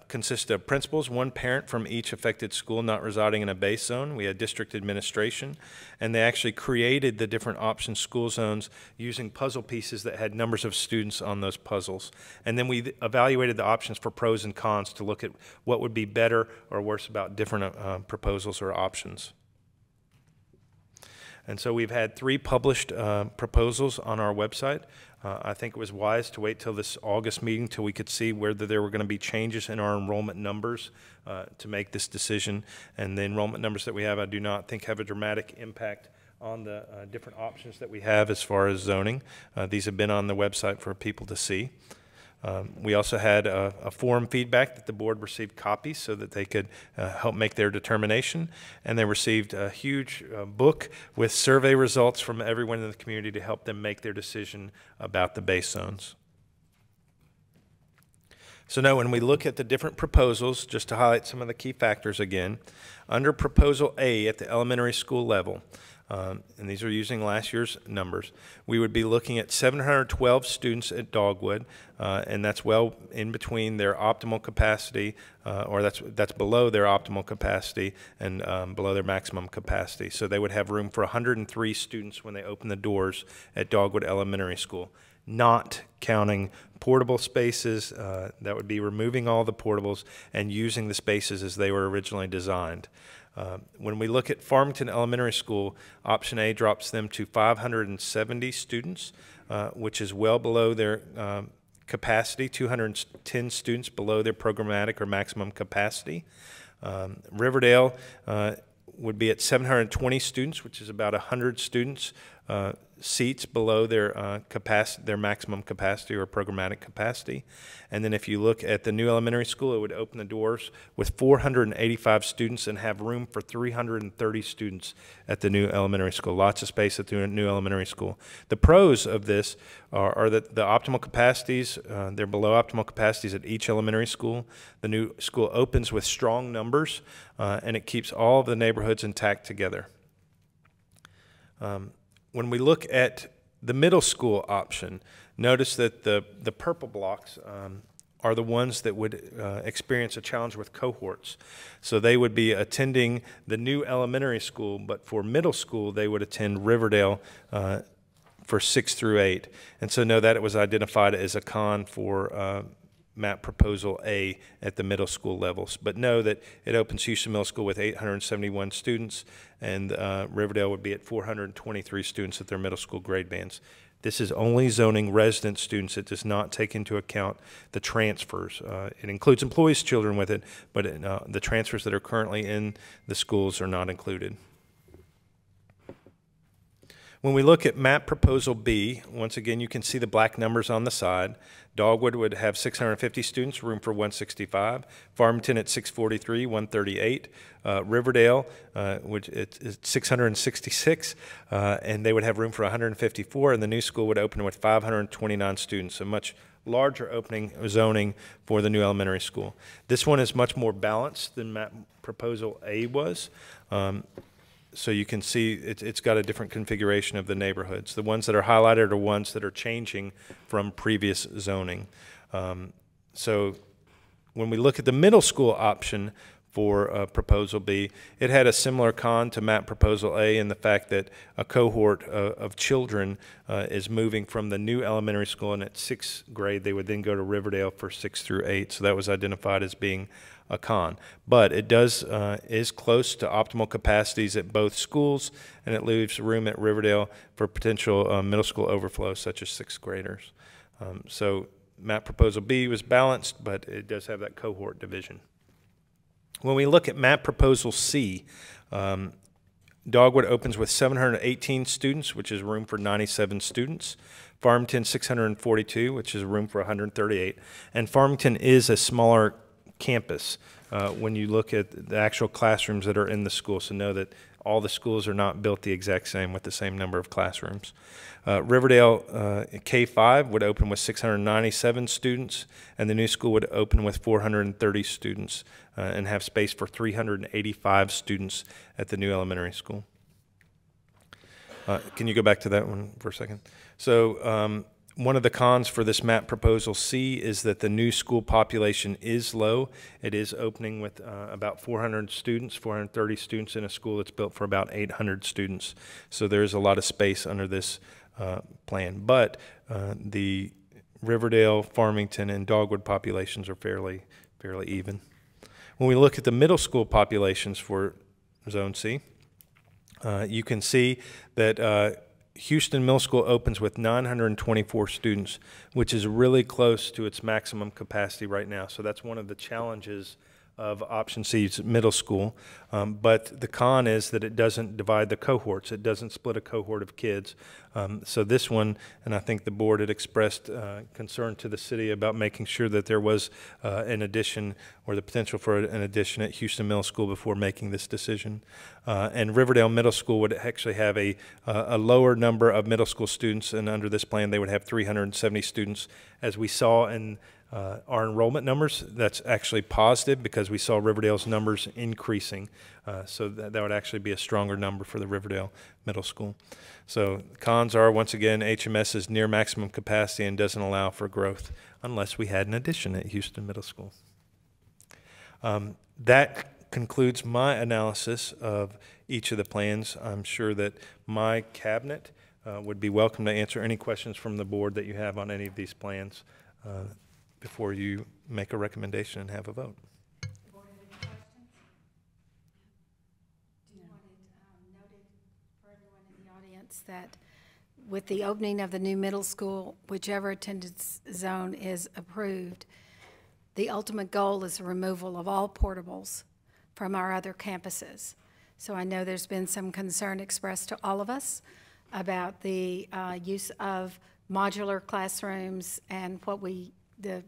consist of principals, 1 parent from each affected school not residing in a base zone. We had district administration, and they actually created the different option school zones using puzzle pieces that had numbers of students on those puzzles. And then we evaluated the options for pros and cons to look at what would be better or worse about different proposals or options. And so we've had 3 published proposals on our website. I think it was wise to wait till this August meeting till we could see whether there were going to be changes in our enrollment numbers to make this decision. And the enrollment numbers that we have, I do not think have a dramatic impact on the different options that we have as far as zoning. These have been on the website for people to see. We also had a forum feedback that the board received copies so that they could help make their determination, and they received a huge book with survey results from everyone in the community to help them make their decision about the base zones. So now when we look at the different proposals, just to highlight some of the key factors again, under Proposal A at the elementary school level, and these are using last year's numbers, we would be looking at 712 students at Dogwood, and that's well in between their optimal capacity, or that's below their optimal capacity and below their maximum capacity. So they would have room for 103 students when they open the doors at Dogwood Elementary School, not counting portable spaces. That would be removing all the portables and using the spaces as they were originally designed. When we look at Farmington Elementary School, option A drops them to 570 students, which is well below their capacity, 210 students below their programmatic or maximum capacity. Riverdale would be at 720 students, which is about 100 students seats below their capacity, their maximum capacity or programmatic capacity. And then if you look at the new elementary school, it would open the doors with 485 students and have room for 330 students at the new elementary school. Lots of space at the new elementary school. The pros of this are that the optimal capacities, they're below optimal capacities at each elementary school. The new school opens with strong numbers, and it keeps all of the neighborhoods intact together. When we look at the middle school option, notice that the purple blocks are the ones that would experience a challenge with cohorts. So they would be attending the new elementary school, but for middle school, they would attend Riverdale for 6 through 8. And so know that it was identified as a con for map proposal A at the middle school levels. But know that it opens Houston Middle School with 871 students, and Riverdale would be at 423 students at their middle school grade bands. This is only zoning resident students. It does not take into account the transfers. It includes employees' children with it, but the transfers that are currently in the schools are not included. When we look at map proposal B, once again, you can see the black numbers on the side. Dogwood would have 650 students, room for 165. Farmington at 643, 138. Riverdale, which it's 666, and they would have room for 154. And the new school would open with 529 students, a much larger opening zoning for the new elementary school. This one is much more balanced than map proposal A was. So you can see it's got a different configuration of the neighborhoods. The ones that are highlighted are ones that are changing from previous zoning. So when we look at the middle school option for Proposal B, it had a similar con to map Proposal A in the fact that a cohort of children is moving from the new elementary school, and at 6th grade they would then go to Riverdale for 6 through 8. So that was identified as being a con, but it is close to optimal capacities at both schools, and it leaves room at Riverdale for potential middle school overflow, such as 6th graders. So map proposal B was balanced, but it does have that cohort division. When we look at map proposal C, Dogwood opens with 718 students, which is room for 97 students. Farmington 642, which is room for 138, and Farmington is a smaller campus when you look at the actual classrooms that are in the school. So know that all the schools are not built the exact same with the same number of classrooms. Riverdale K-5 would open with 697 students, and the new school would open with 430 students and have space for 385 students at the new elementary school. Can you go back to that one for a second? So one of the cons for this map proposal C is that the new school population is low. It is opening with about 400 students, 430 students in a school that's built for about 800 students. So there is a lot of space under this plan. But the Riverdale, Farmington, and Dogwood populations are fairly even. When we look at the middle school populations for Zone C, you can see that Houston Middle School opens with 924 students, which is really close to its maximum capacity right now. So that's one of the challenges of Option C's middle school. But the con is that it doesn't divide the cohorts. It doesn't split a cohort of kids. So this one, and I think the board had expressed concern to the city about making sure that there was an addition or the potential for an addition at Houston Middle School before making this decision. And Riverdale Middle School would actually have a lower number of middle school students, and under this plan they would have 370 students. As we saw in our enrollment numbers, that's actually positive because we saw Riverdale's numbers increasing. So that would actually be a stronger number for the Riverdale Middle School. So cons are, once again, HMS is near maximum capacity and doesn't allow for growth unless we had an addition at Houston Middle School. That concludes my analysis of each of the plans. I'm sure that my cabinet would be welcome to answer any questions from the board that you have on any of these plans before you make a recommendation and have a vote. Board have any questions? Do you want it noted for everyone in the audience that with the opening of the new middle school, whichever attendance zone is approved, the ultimate goal is the removal of all portables from our other campuses. So I know there's been some concern expressed to all of us about the use of modular classrooms and the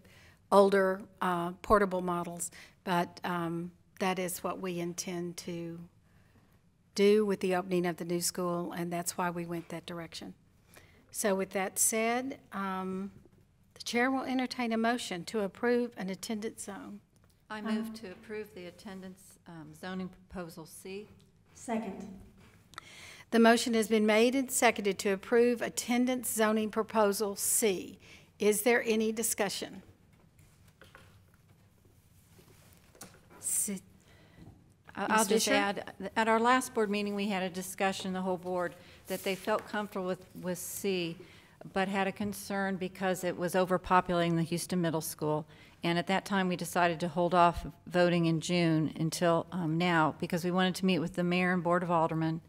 older portable models, but that is what we intend to do with the opening of the new school, and that's why we went that direction. So with that said, the chair will entertain a motion to approve an attendance zone. I move to approve the attendance zoning proposal C. Second. The motion has been made and seconded to approve attendance zoning proposal C. Is there any discussion? I'll just add, at our last board meeting, we had a discussion, the whole board, that they felt comfortable with C, but had a concern because it was overpopulating the Houston Middle School. And at that time, we decided to hold off voting in June until now, because we wanted to meet with the mayor and board of aldermen,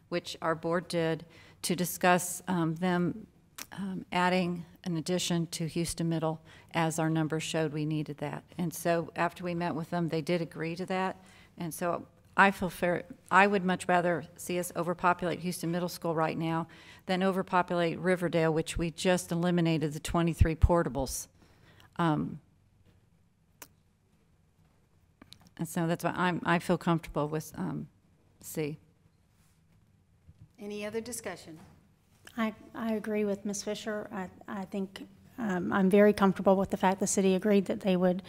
which our board did, to discuss them adding an addition to Houston Middle, as our numbers showed we needed that. And so after we met with them, they did agree to that. And so I feel fair. I would much rather see us overpopulate Houston Middle School right now than overpopulate Riverdale, which we just eliminated the 23 portables. And so that's why I feel comfortable with C. Any other discussion? I agree with Ms. Fisher. I think I'm very comfortable with the fact the city agreed that they would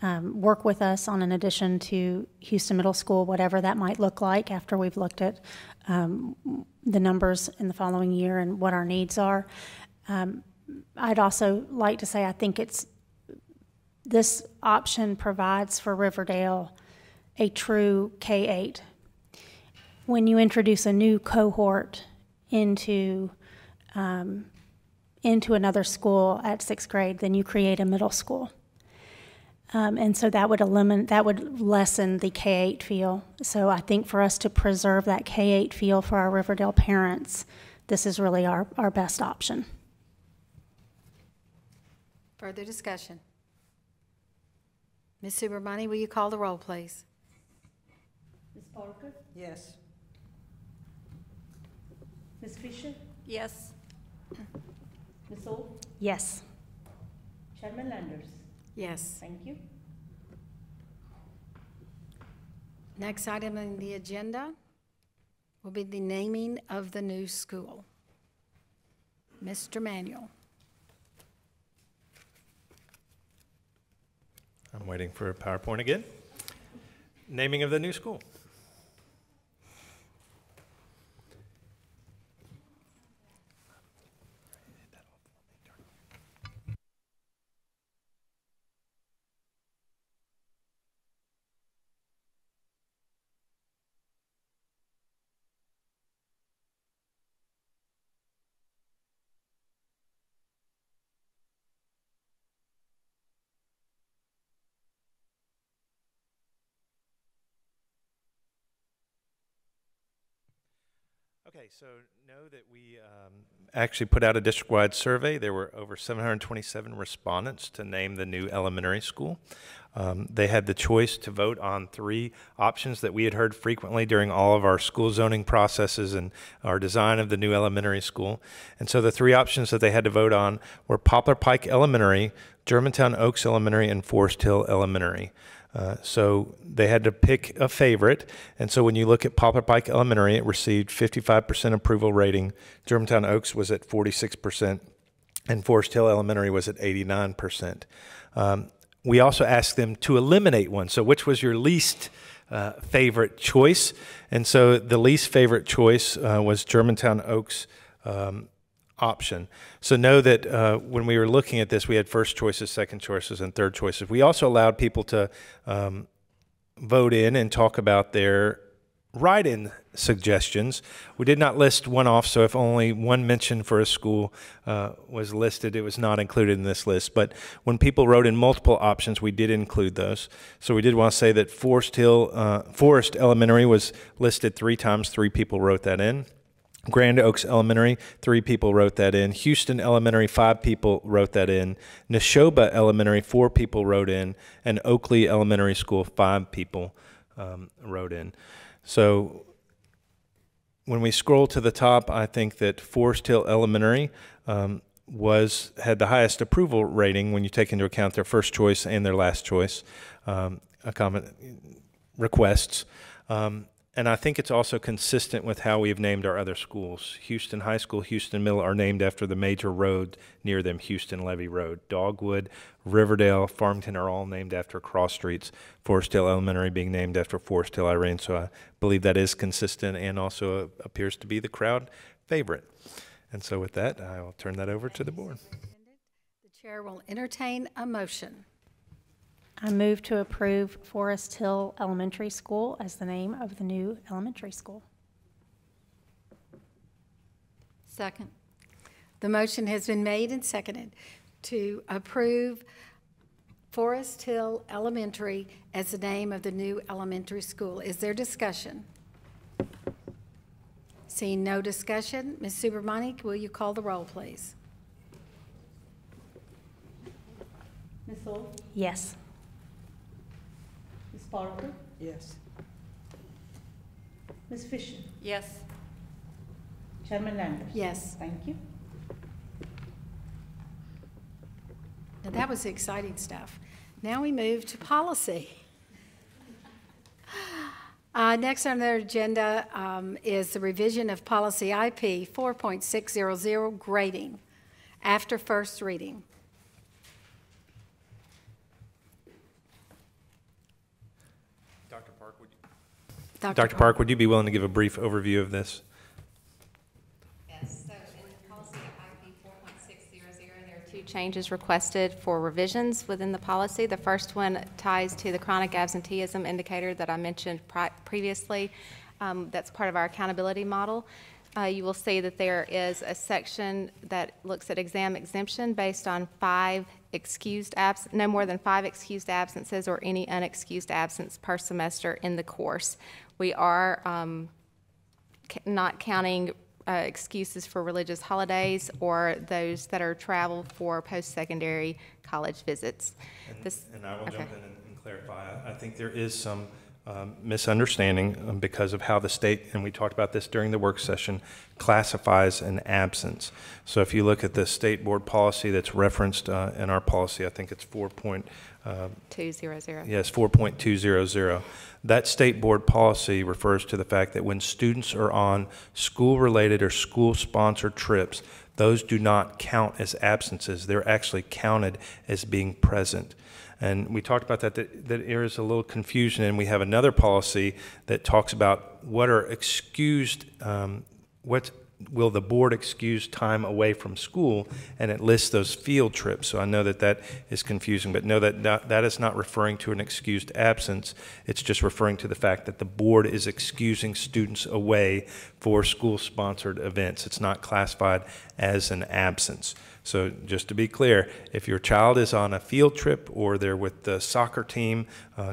work with us on an addition to Houston Middle School, whatever that might look like after we've looked at the numbers in the following year and what our needs are. I'd also like to say I think this option provides for Riverdale a true K-8. When you introduce a new cohort into another school at 6th grade, then you create a middle school. And so that would lessen the K-8 feel. So I think for us to preserve that K-8 feel for our Riverdale parents, this is really our best option. Further discussion? Ms. Subramani, will you call the roll, please? Ms. Parker? Yes. Ms. Fisher? Yes. Ms. Wolfe? Yes. Chairman Landers? Yes. Thank you. Next item on the agenda will be the naming of the new school. Mr. Manuel. I'm waiting for a PowerPoint again. Naming of the new school. Okay, so know that we actually put out a district-wide survey. There were over 727 respondents to name the new elementary school. They had the choice to vote on 3 options that we had heard frequently during all of our school zoning processes and our design of the new elementary school. And so the 3 options that they had to vote on were Poplar Pike Elementary, Germantown Oaks Elementary, and Forest Hill Elementary. So they had to pick a favorite, and so when you look at Poplar Pike Elementary, it received 55% approval rating. Germantown Oaks was at 46%, and Forest Hill Elementary was at 89%. We also asked them to eliminate one. So which was your least favorite choice? And so the least favorite choice was Germantown Oaks option. So know that when we were looking at this, we had first choices, second choices, and third choices. We also allowed people to vote in and talk about their write-in suggestions. We did not list one off, so if only one mention for a school was listed, it was not included in this list. But when people wrote in multiple options, we did include those. So we did want to say that Forest Elementary was listed 3 times. 3 people wrote that in. Grand Oaks Elementary, 3 people wrote that in. Houston Elementary, 5 people wrote that in. Neshoba Elementary, 4 people wrote in. And Oakley Elementary School, 5 people wrote in. So when we scroll to the top, I think that Forest Hill Elementary had the highest approval rating when you take into account their first choice and their last choice requests. And I think it's also consistent with how we've named our other schools. Houston High School, Houston Middle are named after the major road near them, Houston Levee Road. Dogwood, Riverdale, Farmington are all named after cross streets. Forest Hill Elementary being named after Forest Hill, Irene. So I believe that is consistent and also appears to be the crowd favorite. And so with that, I'll turn that over to the board. The chair will entertain a motion. I move to approve Forest Hill Elementary School as the name of the new elementary school. Forest Hill Elementary as the name of the new elementary school. Is there discussion? Seeing no discussion, Ms. Subramani, will you call the roll, please? Ms. Wolfe, Yes. Ms. Parker, Yes. Ms. Fisher, Yes. Chairman Landers. Yes. Thank you. Now, that was exciting stuff. Now we move to policy. Next on their agenda is the revision of policy IP 4.600, grading, after first reading. Dr. Park, would you be willing to give a brief overview of this? Yes, so in policy IP 4.600, there are two changes requested for revisions within the policy. The first one ties to the chronic absenteeism indicator that I mentioned previously. That's part of our accountability model. You will see that there is a section that looks at exam exemption based on no more than 5 excused absences or any unexcused absence per semester in the course. We are not counting excuses for religious holidays or those that are travel for post-secondary college visits. And I will jump in and clarify. I think there is some misunderstanding because of how the state, and we talked about this during the work session, classifies an absence. So if you look at the state board policy that's referenced in our policy, I think it's 4.200. Yes, 4.200. That state board policy refers to the fact that when students are on school-related or school-sponsored trips, those do not count as absences. They're actually counted as being present. And we talked about that there is a little confusion, and we have another policy that talks about what are excused, what will the board excuse time away from school, and it lists those field trips. So I know that is confusing, but know that is not referring to an excused absence. It's just referring to the fact that the board is excusing students away for school-sponsored events. It's not classified as an absence. So just to be clear, if your child is on a field trip or they're with the soccer team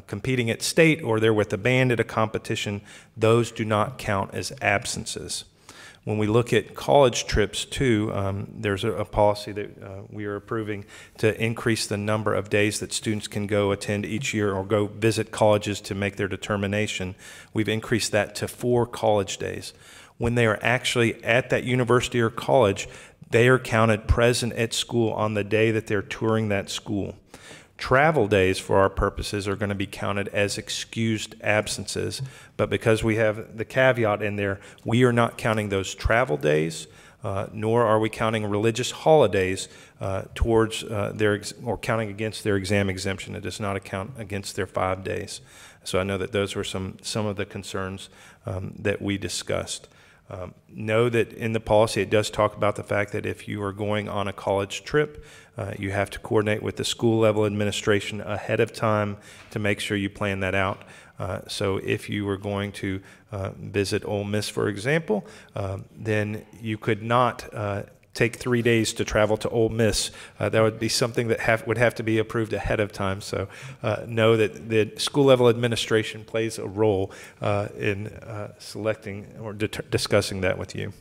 competing at state or they're with a band at a competition, those do not count as absences. When we look at college trips too, there's a policy that we are approving to increase the number of days that students can go attend each year or go visit colleges to make their determination. We've increased that to 4 college days. When they are actually at that university or college, they are counted present at school on the day that they're touring that school. Travel days for our purposes are going to be counted as excused absences, but because we have the caveat in there, we are not counting those travel days, nor are we counting religious holidays towards or counting against their exam exemption. It does not account against their 5 days. So I know that those were some of the concerns that we discussed. Know that in the policy it does talk about the fact that if you are going on a college trip, you have to coordinate with the school level administration ahead of time to make sure you plan that out. So if you were going to visit Ole Miss, for example, then you could not take 3 days to travel to Ole Miss. That would be something that would have to be approved ahead of time. So know that the school level administration plays a role in selecting or discussing that with you.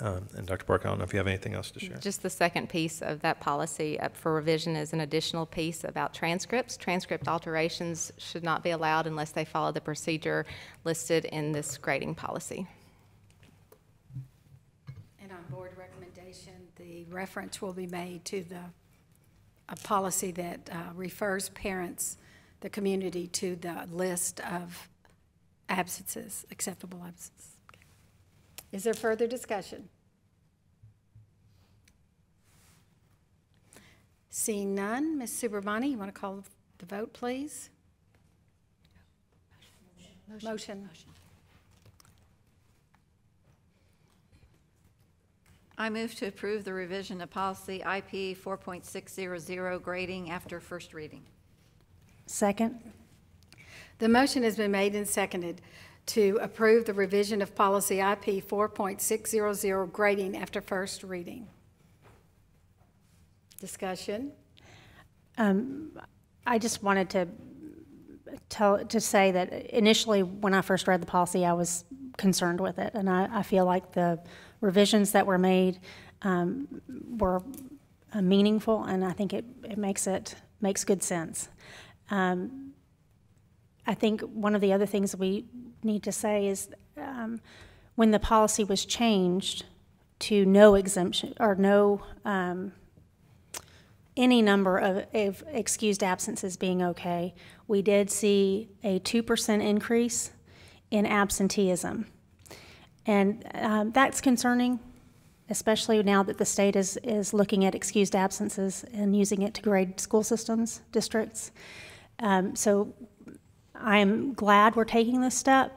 And Dr. Park, I don't know if you have anything else to share. Just the second piece of that policy up for revision is an additional piece about transcripts. Transcript alterations should not be allowed unless they follow the procedure listed in this grading policy. And on board recommendation, the reference will be made to a policy that refers parents, the community, to the list of absences, acceptable absences. Is there further discussion? Seeing none, Ms. Subramani, you want to call the vote, please? Motion. I move to approve the revision of policy IP 4.600, grading after first reading. Second. The motion has been made and seconded to approve the revision of policy IP 4.600, grading after first reading. Discussion? I just wanted to say that initially, when I first read the policy, I was concerned with it, and I feel like the revisions that were made were meaningful, and I think it makes good sense. I think one of the other things we need to say is when the policy was changed to no exemption or no any number of excused absences being okay, we did see a 2% increase in absenteeism. And that's concerning, especially now that the state is looking at excused absences and using it to grade school systems, districts. So I'm glad we're taking this step,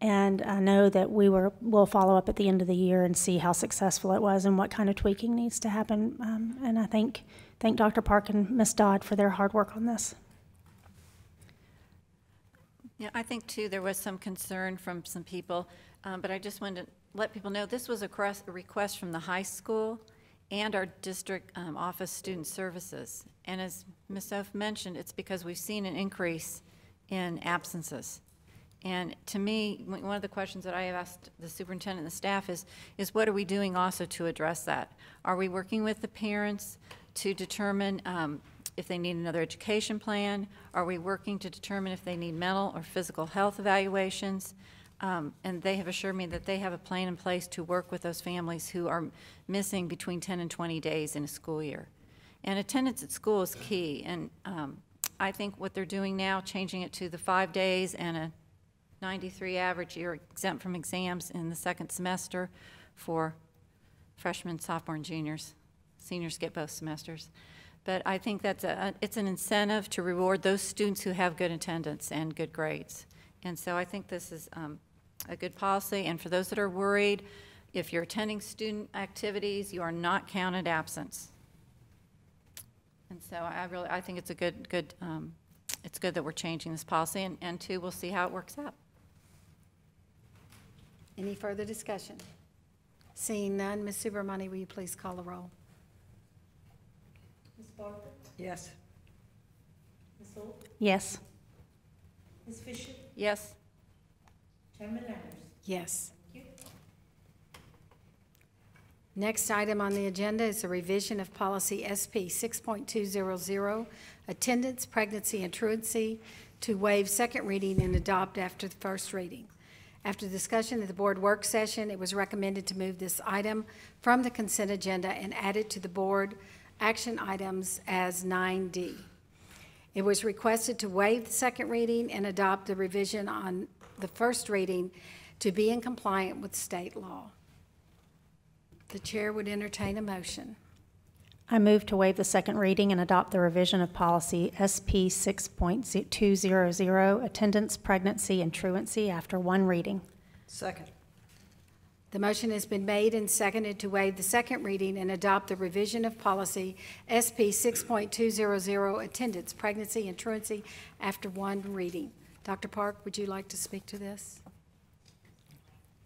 and I know that we'll follow up at the end of the year and see how successful it was and what kind of tweaking needs to happen. And I thank Dr. Park and Ms. Dodd for their hard work on this. Yeah, I think too there was some concern from some people, but I just wanted to let people know this was a request from the high school and our district office student services. And as Ms. Wolfe mentioned, it's because we've seen an increase in absences. And to me, one of the questions that I have asked the superintendent and the staff is what are we doing also to address that? Are we working with the parents to determine if they need another education plan? Are we working to determine if they need mental or physical health evaluations? And they have assured me that they have a plan in place to work with those families who are missing between 10 and 20 days in a school year. And attendance at school is key. And I think what they're doing now, changing it to the 5 days and a 93 average, you're exempt from exams in the second semester for freshmen, sophomore, and juniors. Seniors get both semesters. But I think that's it's an incentive to reward those students who have good attendance and good grades. And so I think this is a good policy. And for those that are worried, if you're attending student activities, you are not counted absence. And so I think it's a good it's good that we're changing this policy, and two, we'll see how it works out. Any further discussion? Seeing none, Ms. Subramani, will you please call the roll? Ms. Barker? Yes. Ms. Wolfe? Yes. Ms. Fisher? Yes. Chairman Landers? Yes. Thank you. Next item on the agenda is a revision of policy SP 6.200, attendance, pregnancy, and truancy, to waive second reading and adopt after the first reading. After discussion at the board work session, it was recommended to move this item from the consent agenda and add it to the board action items as 9D. It was requested to waive the second reading and adopt the revision on the first reading to be in compliance with state law. The chair would entertain a motion. I move to waive the second reading and adopt the revision of policy SP 6.200, attendance, pregnancy, and truancy after one reading. Second. The motion has been made and seconded to waive the second reading and adopt the revision of policy SP 6.200, attendance, pregnancy, and truancy after one reading. Dr. Park, would you like to speak to this?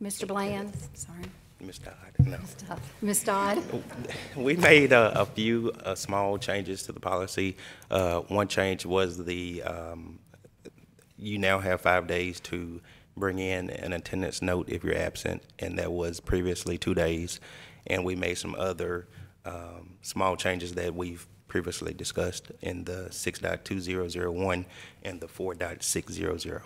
Mr. Bland, sorry. Ms. Dodd, no. Ms. Dodd? We made a few small changes to the policy. One change was you now have 5 days to bring in an attendance note if you're absent, and that was previously 2 days. And we made some other small changes that we've previously discussed in the 6.2001 and the 4.600.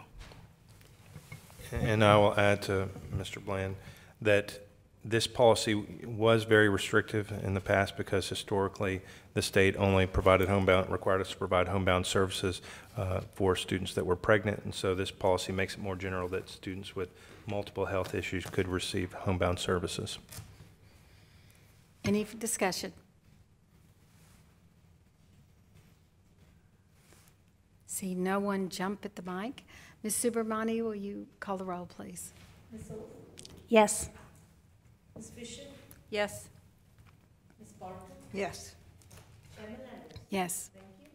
And I will add to Mr. Bland that this policy was very restrictive in the past because historically the state only required us to provide homebound services for students that were pregnant, and so this policy makes it more general that students with multiple health issues could receive homebound services. Any discussion? See no one jump at the mic. Ms. Subramani, will you call the roll, please? Ms. Wolfe? Yes. Ms. Fisher? Yes. Ms. Barker? Yes. Chairman Landers? Yes. Thank you.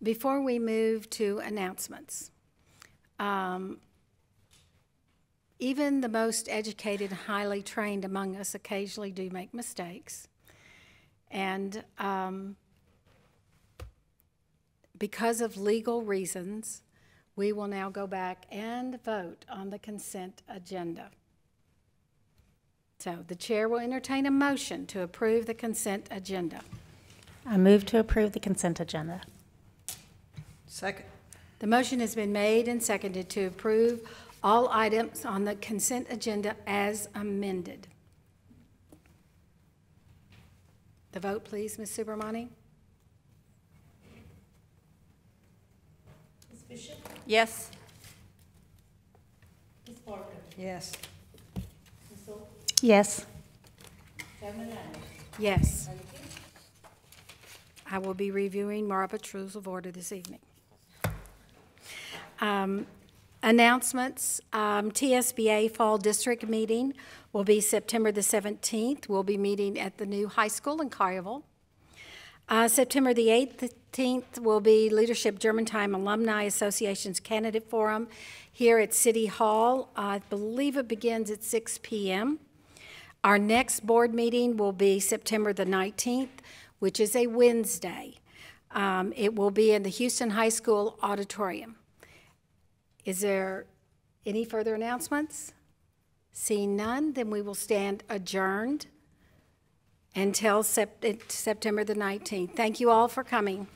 Before we move to announcements, even the most educated, highly trained among us occasionally do make mistakes. And because of legal reasons, we will now go back and vote on the consent agenda. So the chair will entertain a motion to approve the consent agenda. I move to approve the consent agenda. Second. The motion has been made and seconded to approve all items on the consent agenda as amended. The vote, please, Ms. Subramani. Ms. Fisher, Yes. Ms. Parker, Yes. Ms. Wolfe, Yes. Chairman Landers. Yes. Thank you. I will be reviewing Robert's Rules of Order this evening. Announcements, TSBA Fall District Meeting will be September the 17th. We'll be meeting at the new high school in Collierville. September the 18th will be Leadership Germantown Alumni Association's Candidate Forum here at City Hall. I believe it begins at 6 p.m. Our next board meeting will be September the 19th, which is a Wednesday. It will be in the Houston High School auditorium. Is there any further announcements? Seeing none, then we will stand adjourned until September the 19th. Thank you all for coming.